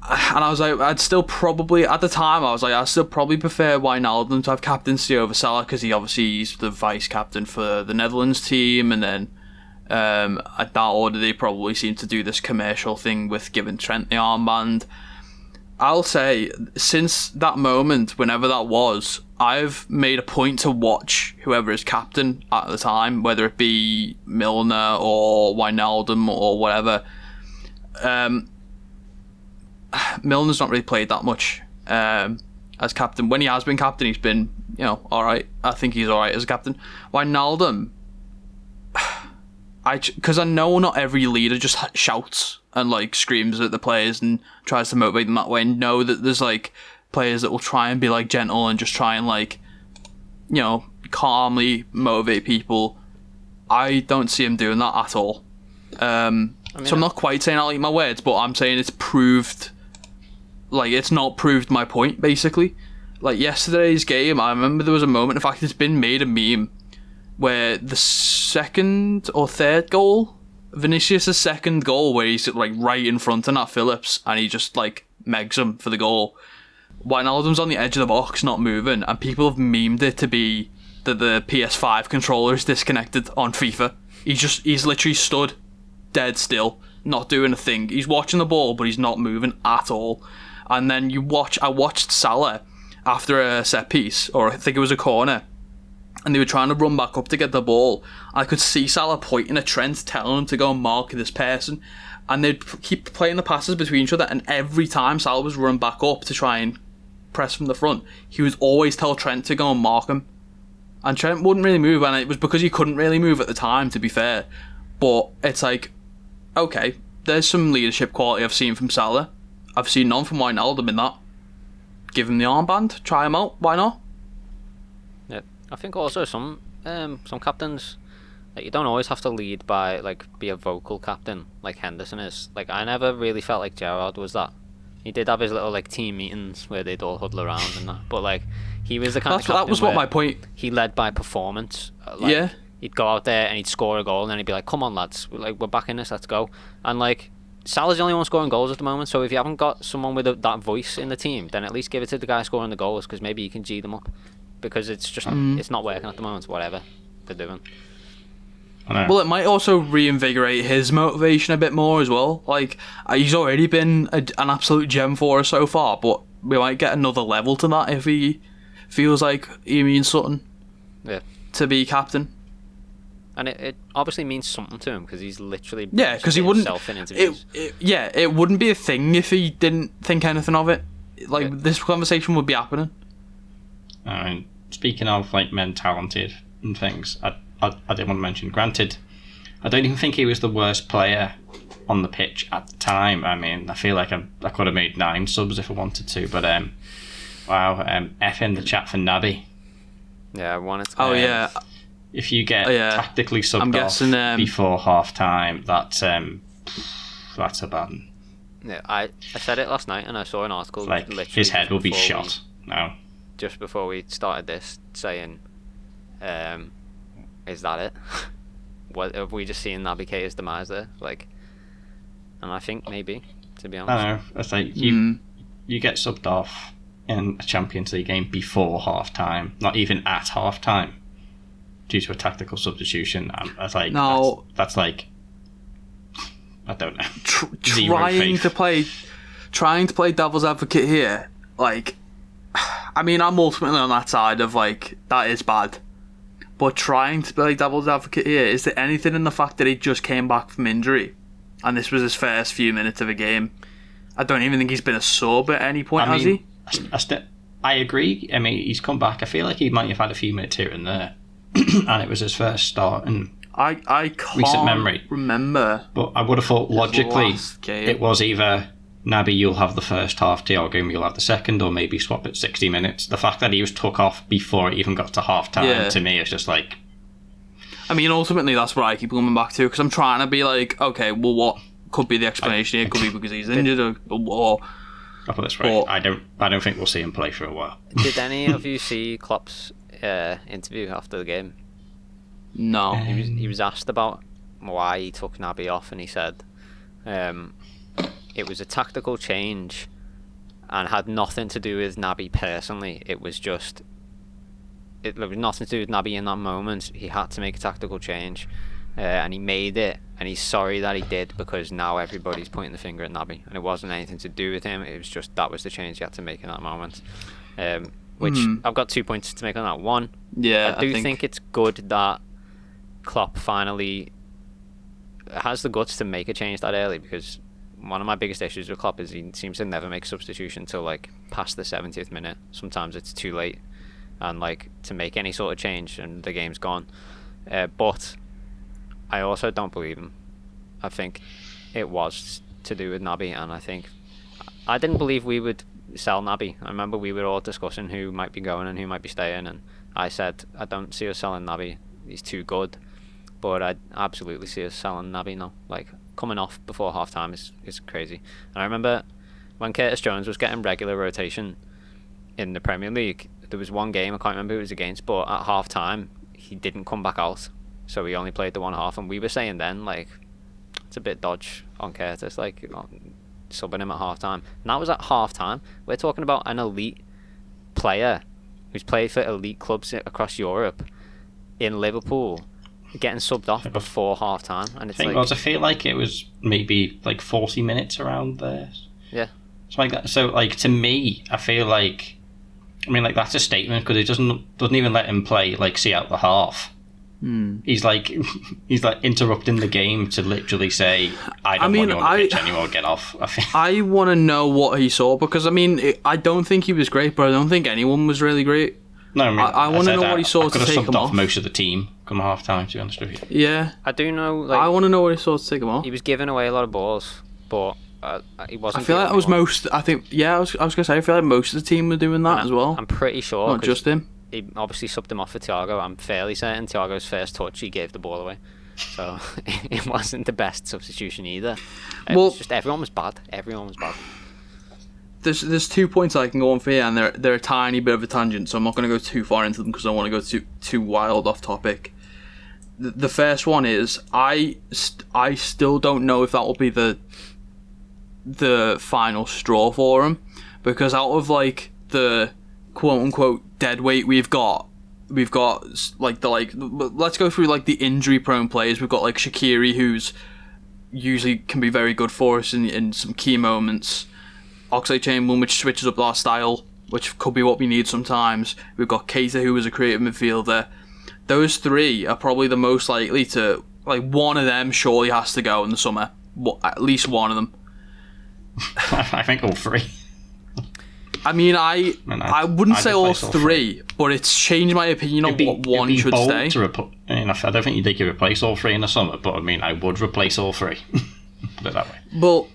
And I was like, I'd still probably, at the time, I was like, I'd still probably prefer Wijnaldum to have captaincy over Salah, because he's the vice captain for the Netherlands team, and then at that order they probably seem to do this commercial thing with giving Trent the armband. I'll say, since that moment, whenever that was, I've made a point to watch whoever is captain at the time, whether it be Milner or Wijnaldum or whatever. Milner's not really played that much as captain. When he has been captain, he's been, alright. I think he's alright as a captain. Wijnaldum, because I know not every leader just shouts and screams at the players and tries to motivate them that way. And know that there's players that will try and be gentle and just try and calmly motivate people. I don't see him doing that at all. So I'm not quite saying I'll eat my words, but I'm saying it's proved. It's not proved my point, basically. Yesterday's game, I remember there was a moment. In fact, it's been made a meme where the second or third goal, Vinicius' second goal, where he's right in front of Nat Phillips and he just megs him for the goal. Wijnaldum's on the edge of the box, not moving, and people have memed it to be that the PS5 controller is disconnected on FIFA. He's literally stood dead still, not doing a thing. He's watching the ball, but he's not moving at all. And then I watched Salah after a set piece, or I think it was a corner, and they were trying to run back up to get the ball. I could see Salah pointing at Trent, telling him to go and mark this person, and they'd keep playing the passes between each other, and every time Salah was run back up to try and press from the front, he would always tell Trent to go and mark him, and Trent wouldn't really move, and it was because he couldn't really move at the time, to be fair. But it's like, okay, there's some leadership quality I've seen from Salah. I've seen none from Wijnaldum in that. Give him the armband, try him out, why not? Yeah, I think also some captains, like, you don't always have to lead by, like, be a vocal captain like Henderson is. Like, I never really felt like Gerrard was that. He did have his little, like, team meetings where they'd all huddle around and that, but, like, he was the kind of captain that was what my point. He led by performance. Like, yeah. He'd go out there and he'd score a goal, and then he'd be like, "Come on, lads, like, we're back in this, let's go." And, like, Salah's the only one scoring goals at the moment, so if you haven't got someone with that voice in the team, then at least give it to the guy scoring the goals, because maybe you can G them up, because it's just it's not working at the moment, whatever they're doing. Well, it might also reinvigorate his motivation a bit more as well. Like, he's already been an absolute gem for us so far, but we might get another level to that if he feels like he means something to be captain. And it obviously means something to him, because he's literally because he wouldn't. In interviews. It wouldn't be a thing if he didn't think anything of it. Like, this conversation would be happening. I mean, speaking of, like, men talented and things, I did want to mention. Granted, I don't even think he was the worst player on the pitch at the time. I mean, I feel like I could have made 9 subs if I wanted to. But F in the chat for Naby. Yeah, I wanted to. If you get tactically subbed off before half time, that's a bad one. Yeah, I said it last night, and I saw an article. Like, his head will be shot now. Just before we started this, saying, "Is that it? What have we just seen Naby Keita's demise there?" Like, and I think maybe, to be honest. I know. It's like you get subbed off in a Champions League game before half time, not even at half time, due to a tactical substitution. That's like, no, that's like, I don't know. Trying to play devil's advocate here, like, I mean, I'm ultimately on that side of, like, that is bad. But trying to play devil's advocate here, is there anything in the fact that he just came back from injury and this was his first few minutes of a game? I don't even think he's been a sub at any point, has he? I agree. I mean, he's come back. I feel like he might have had a few minutes here and there. And it was his first start in I can't recent memory. Remember. But I would have thought logically it was either Naby, you'll have the first half, Thiago, you'll have the second, or maybe swap at 60 minutes. The fact that he was took off before it even got to half time, to me, is just like... I mean, ultimately, that's what I keep coming back to, because I'm trying to be like, okay, well, what could be the explanation here? Could be because he's injured, or I'll put this right. I don't think we'll see him play for a while. Did any of you see Klopp's interview after the game? No. He was asked about why he took Naby off, and he said it was a tactical change and had nothing to do with Naby personally. It was nothing to do with Naby in that moment. He had to make a tactical change, and he made it, and he's sorry that he did, because now everybody's pointing the finger at Naby, and it wasn't anything to do with him. It was just that was the change he had to make in that moment. Which I've got 2 points to make on that. One, I think it's good that Klopp finally has the guts to make a change that early, because one of my biggest issues with Klopp is he seems to never make a substitution until like past the 70th minute. Sometimes it's too late, and like to make any sort of change, and the game's gone. But I also don't believe him. I think it was to do with Naby, and I didn't believe we would sell Naby. I remember we were all discussing who might be going and who might be staying, and I said I don't see us selling Naby. He's too good. But I absolutely see us selling Naby now. Like, coming off before half time is crazy. And I remember when Curtis Jones was getting regular rotation in the Premier League, there was one game, I can't remember who it was against, but at half time he didn't come back out, so he only played the one half, and we were saying then, like, it's a bit dodge on Curtis, like, subbing him at half time. And that was at half time. We're talking about an elite player who's played for elite clubs across Europe in Liverpool getting subbed off before half time, and it's I feel like it was maybe like 40 minutes around there. Yeah. Something like that. So, like, to me, I feel like I mean, like, that's a statement because it doesn't even let him play, like, see out the half. He's like interrupting the game to literally say, I don't want you on the pitch anymore, get off. I want to know what he saw, because, I mean, I don't think he was great, but I don't think anyone was really great. No, I mean, I want to know what he saw to take him off. off. Most of the team come half time, to be honest with you. Yeah. I do know, like... I want to know what he saw to take him off. He was giving away a lot of balls, but he wasn't... I feel like that was most... I think... Yeah, I was going to say, I feel like most of the team were doing that as well. I'm pretty sure. Not just him. He obviously subbed him off for Thiago. I'm fairly certain Thiago's first touch, he gave the ball away. So, it wasn't the best substitution either. It was just everyone was bad. Everyone was bad. There's 2 points I can go on for here, and they're a tiny bit of a tangent, so I'm not going to go too far into them because I don't want to go too wild off topic. The first one is, I still don't know if that will be the final straw for him, because out of, like, the quote-unquote dead weight we've got let's go through, like, the injury-prone players. We've got, like, Shaqiri, who's usually can be very good for us in some key moments. Oxlade-Chamberlain, which switches up our style, which could be what we need sometimes. We've got Keita, who is a creative midfielder. Those three are probably the most likely to... Like, one of them surely has to go in the summer. At least one of them. I think all three. I mean, I wouldn't say all three, but it's changed my opinion on what one should stay. I don't think they could replace all three in the summer, but I mean, I would replace all three. Put it that way. Well,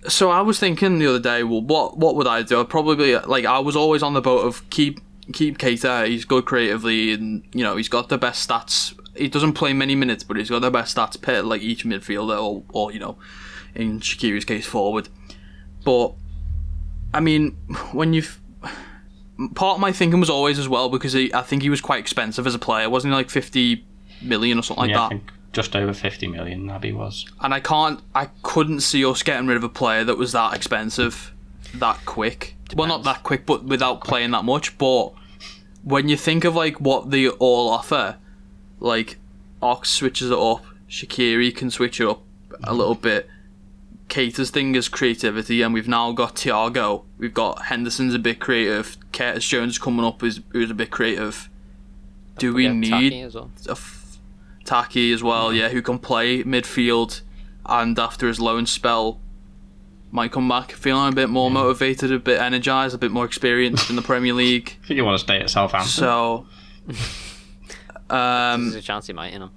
so I was thinking the other day, well, what would I do? I'd probably, like, I was always on the boat of keep Keita. He's good creatively, and, you know, he's got the best stats. He doesn't play many minutes, but he's got the best stats per, like, each midfielder, or you know, in Shaqiri's case, forward. But I mean, part of my thinking was always as well, because I think he was quite expensive as a player. Wasn't he like 50 million or something like that? I think just over 50 million, Naby was. And I couldn't see us getting rid of a player that was that expensive, that quick. Depends. Well, not that quick, but without playing that much. But when you think of, like, what they all offer, like, Ox switches it up, Shaqiri can switch it up a little bit. Keita's thing is creativity, and we've now got Thiago. We've got Henderson's a bit creative. Curtis Jones coming up who's a bit creative. Do we need Taki as well? Yeah, who can play midfield, and after his loan spell, might come back feeling a bit more motivated, a bit energised, a bit more experienced in the Premier League. I think you want to stay at Southampton. So, there's a chance he might, you know.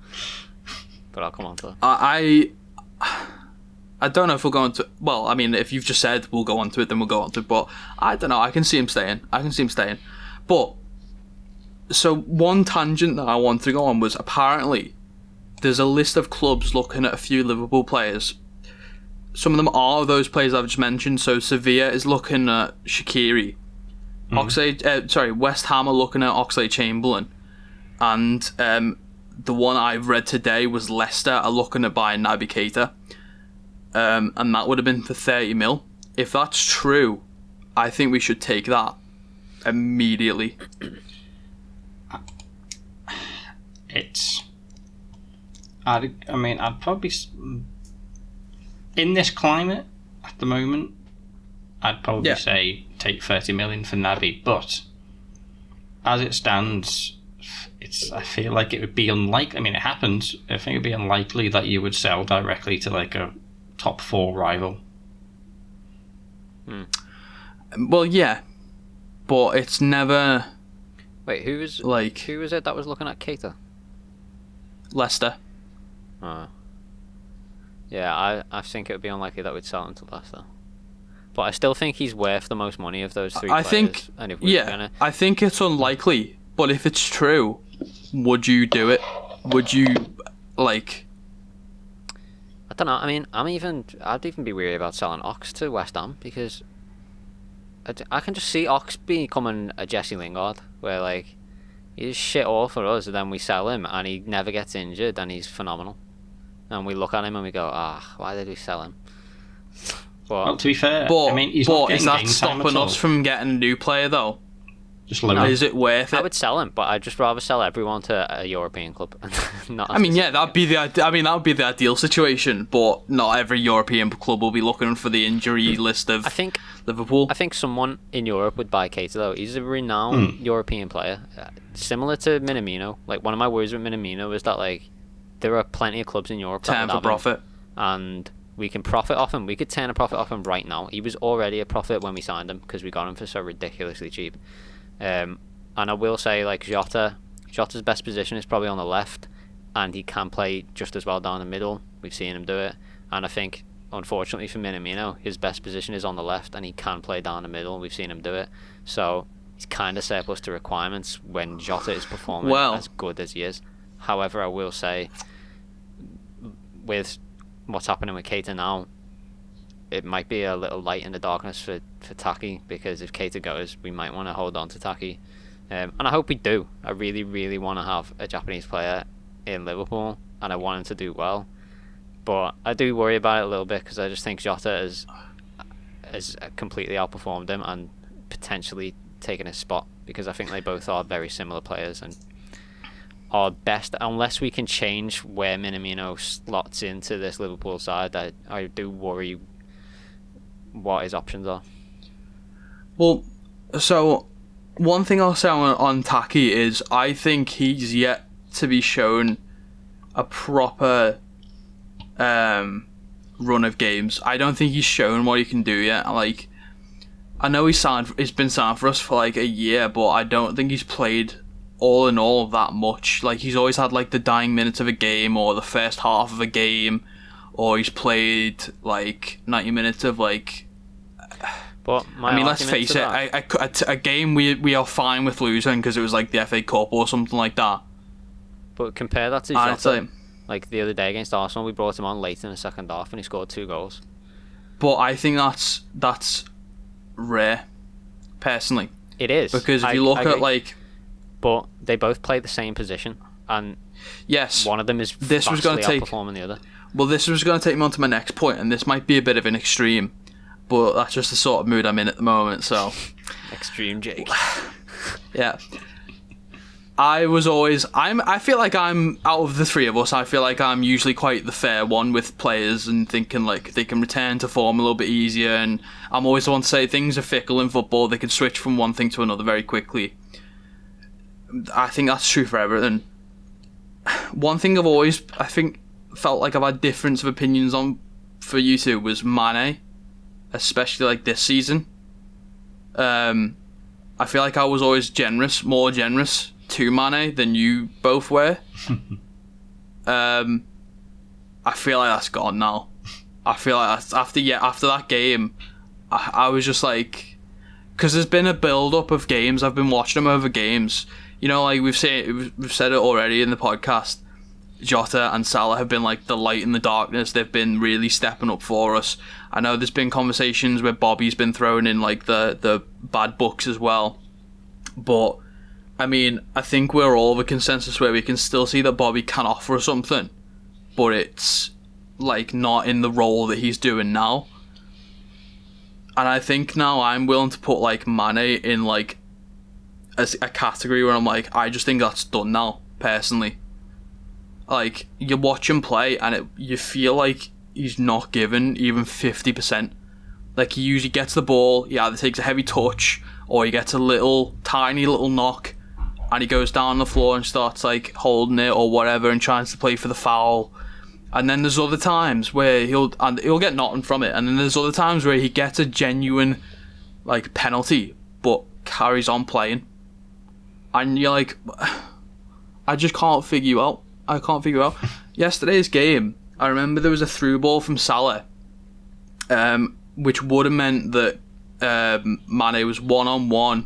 But I'll come on to that. I don't know if we'll go on to... Well, I mean, if you've just said we'll go on to it, then we'll go on to it. But I don't know. I can see him staying. But, so one tangent that I wanted to go on was, apparently there's a list of clubs looking at a few Liverpool players. Some of them are those players I've just mentioned. So Sevilla is looking at Shaqiri. West Ham are looking at Oxlade-Chamberlain. And the one I've read today was Leicester are looking at buying Naby Keita. And that would have been for 30 mil. If that's true, I think we should take that immediately. I'd probably... In this climate, at the moment, I'd probably say take 30 million for Naby, but as it stands, I feel like it would be unlikely. I mean, it happens. I think it would be unlikely that you would sell directly to, like, a top 4 rival. Well, yeah, but it's never... Wait, who was it that was looking at Keita? Leicester. Yeah, I think it would be unlikely that we'd sell him to Leicester. But I still think he's worth the most money of those three players. I think it's unlikely, but if it's true, would you do it? Would you, like... I don't know. I mean, I'd even be weary about selling Ox to West Ham, because I can just see Ox becoming a Jesse Lingard, where, like, he's shit all for us, and then we sell him and he never gets injured and he's phenomenal. And we look at him and we go, why did we sell him? Well, to be fair, but I mean, he's not getting is that game time stopping at all. us from getting a new player, though? Just loan. Is it worth it? I would sell him, but I'd just rather sell everyone to a European club. Not I mean, yeah, that would be the ideal situation, but not every European club will be looking for the injury list of Liverpool. I think someone in Europe would buy Keita, though. He's a renowned European player, similar to Minamino. Like, one of my worries with Minamino is that, like, there are plenty of clubs in Europe that Time would for have him, profit. and we can profit off him. We could turn a profit off him right now. He was already a profit when we signed him because we got him for so ridiculously cheap. And I will say, like, Jota's best position is probably on the left, and he can play just as well down the middle. We've seen him do it. And I think, unfortunately for Minamino, his best position is on the left, and he can play down the middle. We've seen him do it. So he's kind of surplus to requirements when Jota is performing as good as he is. However, I will say, with what's happening with Keita now, it might be a little light in the darkness for Taki, because if Keita goes, we might want to hold on to Taki. And I hope we do. I really, really want to have a Japanese player in Liverpool, and I want him to do well. But I do worry about it a little bit, because I just think Jota has completely outperformed him and potentially taken his spot, because I think they both are very similar players, and our best, unless we can change where Minamino slots into this Liverpool side, I do worry what his options are. Well, so one thing I'll say on Taki is I think he's yet to be shown a proper run of games. I don't think he's shown what he can do yet. Like, I know he's been signed for us for like a year, but I don't think he's played all in all that much. Like, he's always had like the dying minutes of a game or the first half of a game, or he's played like 90 minutes of like. But let's face it, a game we are fine with losing because it was like the FA Cup or something like that. But compare that to Jota. Like the other day against Arsenal, we brought him on late in the second half and he scored 2 goals. But I think that's rare, personally. It is. Because if you look at like... But they both play the same position, and yes, one of them is vastly outperforming the other. Well, this was going to take me on to my next point, and this might be a bit of an extreme, but that's just the sort of mood I'm in at the moment, so... Extreme Jake. Yeah. I feel like I'm, out of the three of us, I feel like I'm usually quite the fair one with players and thinking like they can return to form a little bit easier, and I'm always the one to say things are fickle in football, they can switch from one thing to another very quickly. I think that's true for everything. One thing I've always, I think, felt like I've had difference of opinions on for you two was Mane, especially like this season. I feel like I was always more generous to Mane than you both were. I feel like that's gone now. I feel like that's, after that game, I was just like, because there's been a build up of games. I've been watching them over games. You know, like we've said it already in the podcast. Jota and Salah have been like the light in the darkness. They've been really stepping up for us. I know there's been conversations where Bobby's been thrown in like the bad books as well. But I mean, I think we're all of a consensus where we can still see that Bobby can offer us something, but it's like not in the role that he's doing now. And I think now I'm willing to put like Mane in like as a category where I'm like, I just think that's done now, personally. Like, you watch him play and you feel like he's not given even 50%. Like, he usually gets the ball, he either takes a heavy touch or he gets a tiny little knock and he goes down on the floor and starts like holding it or whatever and tries to play for the foul. And then there's other times where he'll get nothing from it, and then there's other times where he gets a genuine like penalty but carries on playing. And you're like, I just can't figure you out. I can't figure out. Yesterday's game, I remember there was a through ball from Salah, which would have meant that Mane was 1-on-1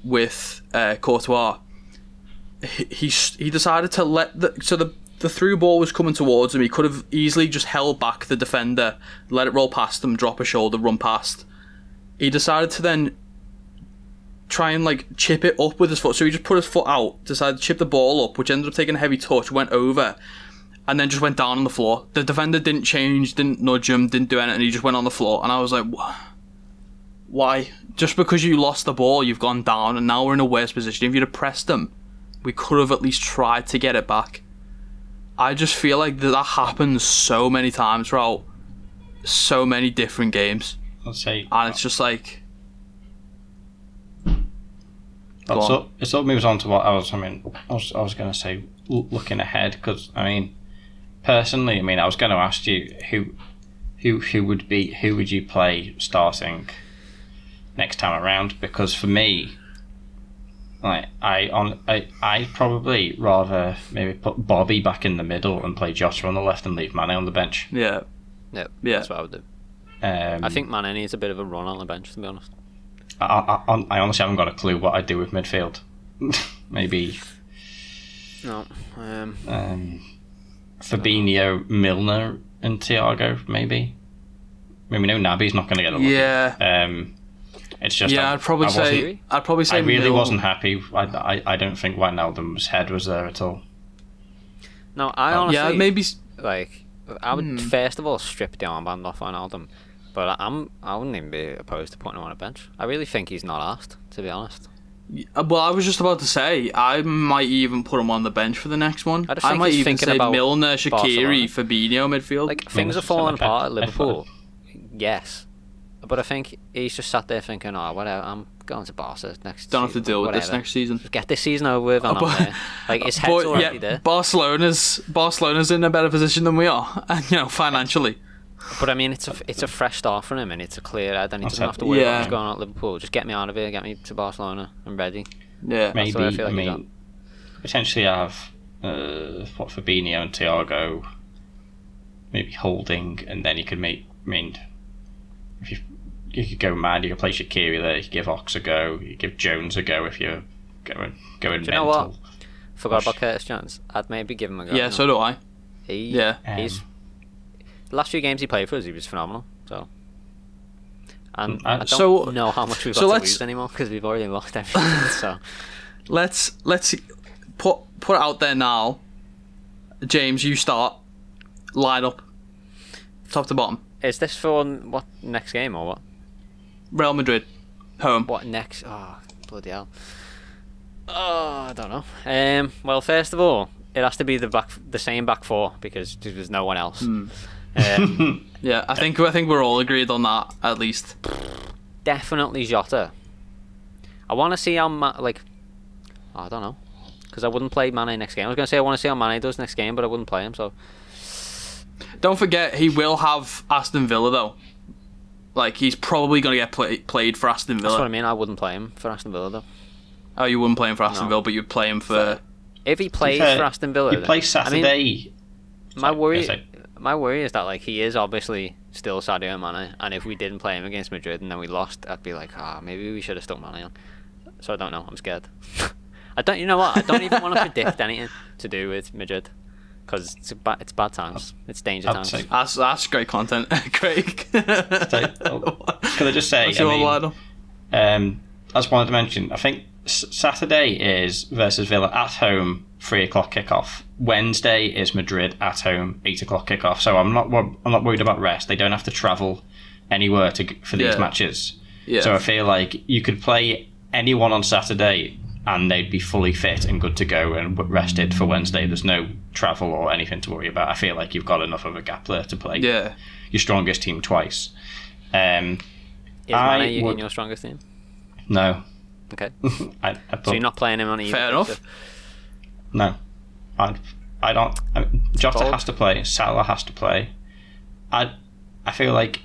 with Courtois. He decided to let the through ball was coming towards him. He could have easily just held back the defender, let it roll past him, drop a shoulder, run past. He decided to then try and like chip it up with his foot. So he just put his foot out, decided to chip the ball up, which ended up taking a heavy touch, went over, and then just went down on the floor. The defender didn't change, didn't nudge him, didn't do anything. He just went on the floor, and I was like, why? just because you lost the ball, you've gone down, and now we're in a worse position. If you'd have pressed them, we could have at least tried to get it back. I just feel like that happens so many times throughout so many different games. I'd say, and it's just like. It sort of moves on to what I was going to say, looking ahead, because personally, I was going to ask you who would you play starting next time around, because for me, like I'd probably rather maybe put Bobby back in the middle and play Jota on the left and leave Mane on the bench. Yeah, that's what I would do. I think Mane needs a bit of a run on the bench, to be honest. I honestly haven't got a clue what I'd do with midfield. Maybe no. Fabinho, Milner, and Thiago. Maybe we know Naby's not going to get a look. Yeah. It's just I'd probably say I really Milner. wasn't happy. I don't think Wijnaldum's head was there at all. No, I honestly maybe like I would first of all strip the armband off Wijnaldum. But I wouldn't even be opposed to putting him on a bench. I really think he's not asked, to be honest. Well, I was just about to say, I might even put him on the bench for the next one. I might even say Milner, Shaqiri, Fabinho midfield. Like, things are falling apart at Liverpool. Yes. But I think he's just sat there thinking, oh, whatever, I'm going to Barca next season. Don't have to deal with this next season. Get this season over with and I'm there. Like, his head's already there. Barcelona's in a better position than we are, financially. But I mean, it's a fresh start for him, and it's a clear head, and he doesn't have to worry about what's going on at Liverpool. Just get me out of here, get me to Barcelona. I'm ready. Yeah, maybe. Potentially have Fabinho and Thiago, maybe holding, and then you could make. If you could go mad, you could play Shaqiri there. You could give Ox a go. You give Jones a go if you're going mental. Do you know what? Forgot about Curtis Jones. I'd maybe give him a go. Yeah, so do I. He's. The last few games he played for us, he was phenomenal. So, and I don't know how much we've got to lose anymore because we've already lost everything. So, let's put it out there now. James, you start. Line up, top to bottom. Is this for what next game or what? Real Madrid, home. What next? Oh, bloody hell! Oh, I don't know. Well, first of all, it has to be the same back four because there's no one else. Yeah, I think we're all agreed on that at least. Definitely Jota. I want to see how I don't know, because I wouldn't play Mane next game. I was going to say I want to see how Mane does next game, but I wouldn't play him. So don't forget he will have Aston Villa though. Like he's probably going to get played for Aston Villa. That's what I mean. I wouldn't play him for Aston Villa though. Oh, you wouldn't play him for Aston Villa, but you'd play him for. If he plays for Aston Villa, he plays Saturday. My worry is that he is obviously still Sadio Mane, and if we didn't play him against Madrid and then we lost, I'd be like, maybe we should have stuck Mane on. So I don't know. I'm scared. I don't. You know what? I don't even want to predict anything to do with Madrid because it's bad times. It's danger times. That's great content, Craig. Can I just say? I just wanted to mention. I think Saturday is versus Villa at home, 3:00 kickoff. Wednesday is Madrid at home, 8:00 kickoff. So I'm not worried about rest. They don't have to travel anywhere for these matches. Yeah. So I feel like you could play anyone on Saturday and they'd be fully fit and good to go and rested for Wednesday. There's no travel or anything to worry about. I feel like you've got enough of a gap there to play your strongest team twice. Is Mane in your strongest team? No. Okay. So you're not playing him on either? Fair enough. No. I don't. Jota has to play. Salah has to play. I feel like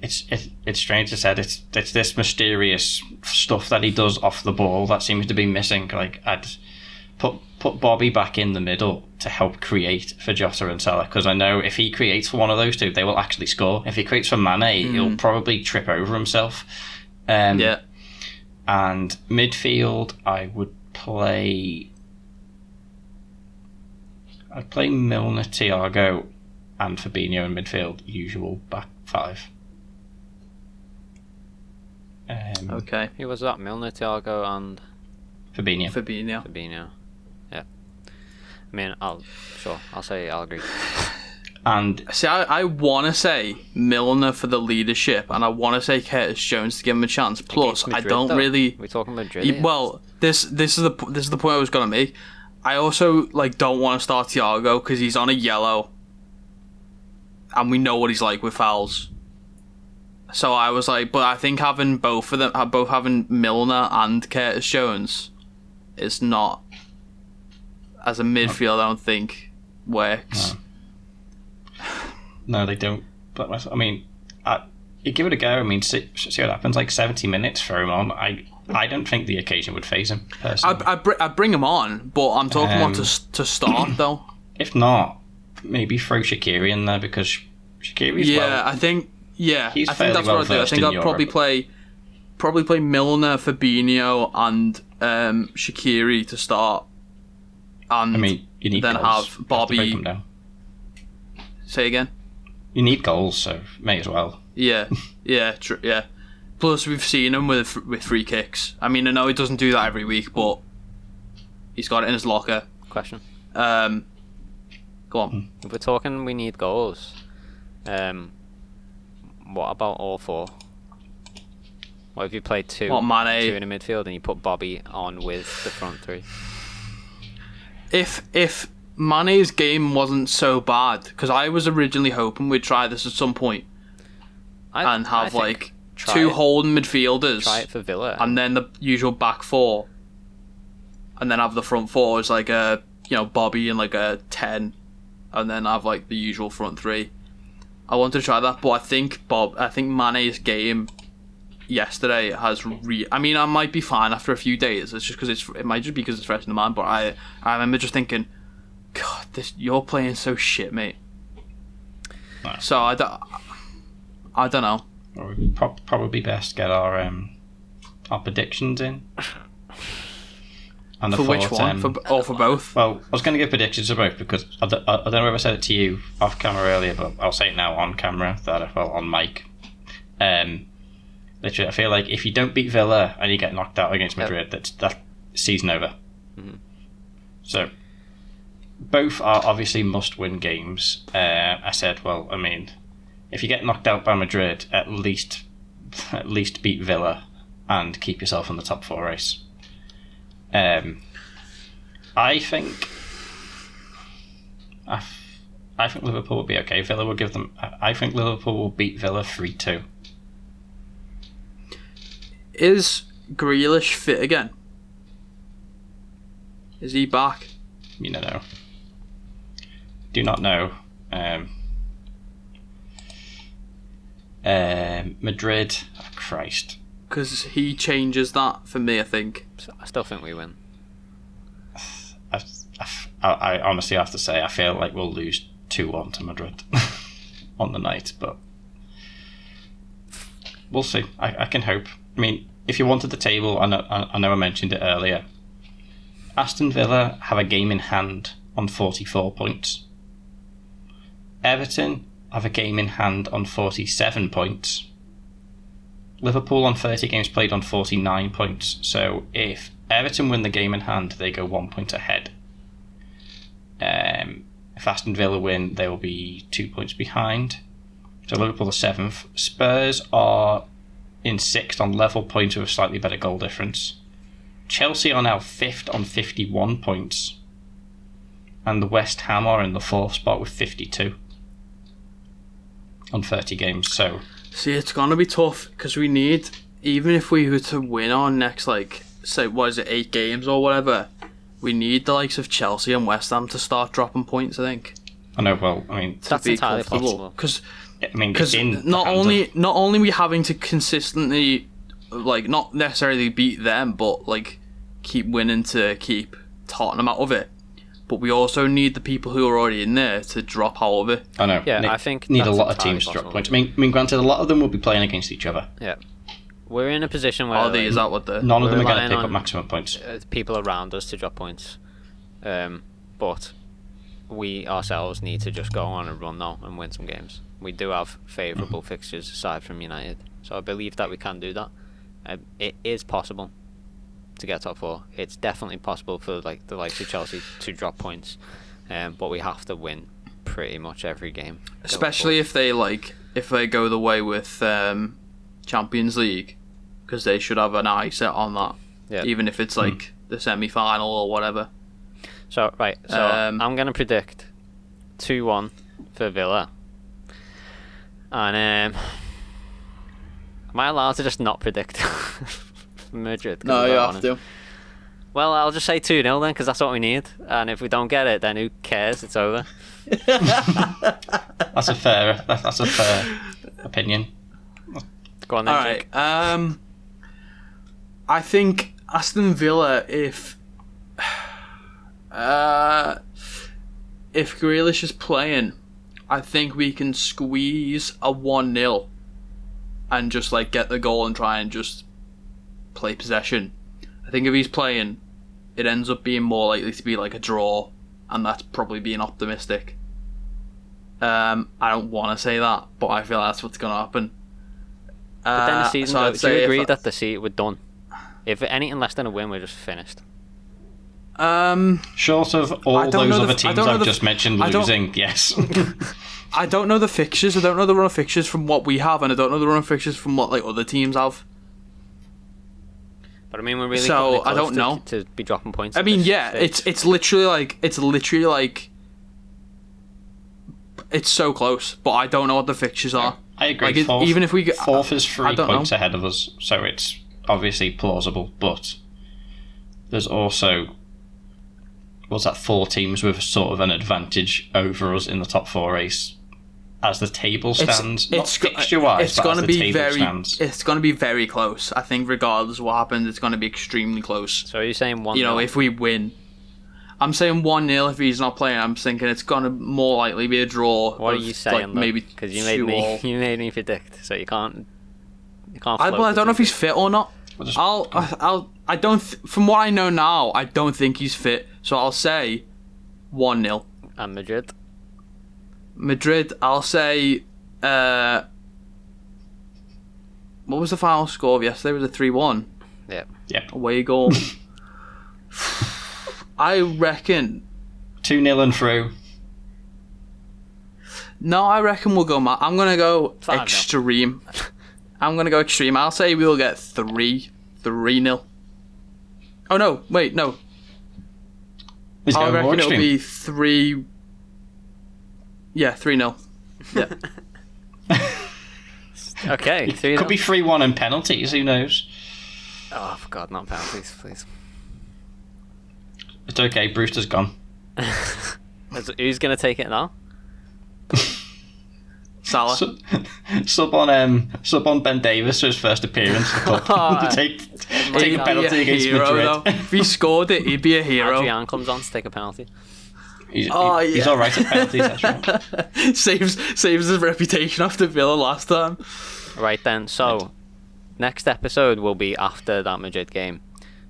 it's strange to say it's this mysterious stuff that he does off the ball that seems to be missing. Like I'd put Bobby back in the middle to help create for Jota and Salah, because I know if he creates for one of those two, they will actually score. If he creates for Mane, he'll probably trip over himself. And midfield, I'd play Milner, Thiago, and Fabinho in midfield. Usual back five. Okay. Who was that? Milner, Thiago, and Fabinho. Yeah. I mean, I'll agree. And See, I want to say Milner for the leadership, and I want to say Curtis Jones to give him a chance. Plus, Madrid, I don't though. really. We're talking Madrid. Here. Well, this is the point I was gonna make. I also don't want to start Thiago because he's on a yellow, and we know what he's like with fouls. So I was like, but I think having both of them, both having Milner and Curtis Jones, is not as a midfield. I don't think works. No, they don't. But I mean, you give it a go. I mean, see what happens. 70 minutes, throw him on. I don't think the occasion would faze him personally. I bring him on, but I'm talking about to start though. If not, maybe throw Shaqiri in there because Shaqiri's I think he's I think that's well what I'd do. I think I'd probably play Milner, Fabinho, and Shaqiri to start. And I mean, you need then goals. have You to Bobby. break them down. Say again. You need goals, so may as well. Yeah, yeah. Plus, we've seen him with free kicks. I mean, I know he doesn't do that every week, but he's got it in his locker. Question. Go on. If we're talking we need goals, what about all four? What if you played two in the midfield and you put Bobby on with the front three? If Mane's game wasn't so bad, because I was originally hoping we'd try this at some point and have two holding midfielders. Try it for Villa. And then the usual back four. And then have the front four as Bobby and a 10. And then have the usual front three. I wanted to try that, but I think Mane's game yesterday has I mean, I might be fine after a few days. It's just because it might just be because it's fresh in the mind. But I remember just thinking, God, you're playing so shit, mate. No. So I don't know. Or we'd probably best get our predictions in. And for which one? For both? Well, I was going to give predictions for both because I don't know if I said it to you off camera earlier, but I'll say it now on camera, on mic. Literally, I feel like if you don't beat Villa and you get knocked out against Madrid, that's season over. Mm-hmm. So, both are obviously must-win games. I said, well, I mean, if you get knocked out by Madrid, at least beat Villa and keep yourself in the top four race. I think Liverpool will be okay. Villa will give them. I think Liverpool will beat Villa 3-2. Is Grealish fit again? Is he back? You don't know. Do not know. Madrid. Oh, Christ. Because he changes that for me, I think. I still think we win. I honestly have to say, I feel like we'll lose 2-1 to Madrid on the night, but we'll see. I can hope. I mean, if you wanted the table, I know I mentioned it earlier. Aston Villa have a game in hand on 44 points. Everton have a game in hand on 47 points. Liverpool on 30 games played on 49 points. So if Everton win the game in hand, they go 1 point ahead. If Aston Villa win, they will be 2 points behind. So Liverpool are 7th. Spurs are in 6th on level points with a slightly better goal difference. Chelsea are now 5th on 51 points. And the West Ham are in the 4th spot with 52 on 30 games. So see, it's gonna be tough because we need, even if we were to win our next, say, what is it, 8 games or whatever, we need the likes of Chelsea and West Ham to start dropping points, I think. I know. Well, I mean, that's entirely possible. Because not only we having to consistently, not necessarily beat them, but keep winning to keep Tottenham out of it. But we also need the people who are already in there to drop out of it. I know. Yeah, I think need a lot of teams to drop points. I mean, granted, a lot of them will be playing against each other. Yeah, we're in a position where is that what the none of them are going to pick up maximum points. People around us to drop points, but we ourselves need to just go on a run now and win some games. We do have favourable fixtures aside from United, so I believe that we can do that. It is possible to get top 4. It's definitely possible for the likes of Chelsea to drop points, but we have to win pretty much every game. Especially if they go the way with Champions League, because they should have an eye set on that. Yeah. Even if it's like the semi-final or whatever. So I'm gonna predict 2-1 for Villa. And am I allowed to just not predict Madrid? No, you have to. Well, I'll just say 2-0 then, because that's what we need. And if we don't get it, then who cares? It's over. That's a fair opinion. Go on then, All Jake. right. I think Aston Villa, if Grealish is playing, I think we can squeeze a 1-0 and just like get the goal and try and just play possession. I think if he's playing, it ends up being more likely to be like a draw, and that's probably being optimistic. I don't want to say that, but I feel that's what's going to happen. But then the season, so do you agree that the season we're done? If anything less than a win, we're just finished. Short of all those other teams I've just mentioned losing, yes. I don't know the fixtures. I don't know the run of fixtures from what we have, and I don't know the run of fixtures from what like other teams have. But I mean, we're really so close I don't know to be dropping points. I mean, yeah, it's literally like it's so close, but I don't know what the fixtures are. I agree. Like even if we get fourth is 3 points ahead of us, so it's obviously plausible. But there's also 4 teams with sort of an advantage over us in the top 4 race as the table stands. Not fixture-wise, but as the table stands. It's going to be very close. I think regardless of what happens, it's going to be extremely close. So are you saying 1-0? You know, if we win. I'm saying 1-0 if he's not playing. I'm thinking it's going to more likely be a draw. What are you saying? Like, maybe because you made me predict, so you can't. I don't know if he's fit or not. I don't. From what I know now, I don't think he's fit. So I'll say 1-0. And Madrid. Madrid, I'll say. What was the final score of yesterday? Was it 3-1? Yeah. Yep. Away goal. I reckon 2-0 and through. No, I reckon we'll go. I'm gonna go 5-0. extreme. I'm gonna go extreme. I'll say we'll get 3-0. Oh no! Wait, no. I reckon it'll be 3. Yeah, 3-0. Yeah. Okay. Could be 3-1 and penalties. Who knows? Oh, for God, not penalties, please. It's okay. Brewster's gone. Who's gonna take it now? Salah. Sub on Ben Davis for his first appearance. To take a penalty against Madrid. Though. If he scored it, he'd be a hero. Adrian comes on to take a penalty. He's alright at penalties, that's right. saves his reputation after Villa last time. Right then, so next episode will be after that Madrid game.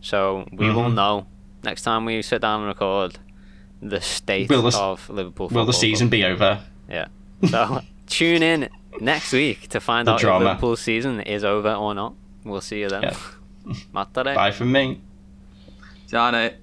So we will know next time we sit down and record the state of Liverpool Football Will the season Club. be over? Yeah. So tune in next week to find out if Liverpool's season is over or not. We'll see you then. Yeah. Bye from me. Ciao, mate.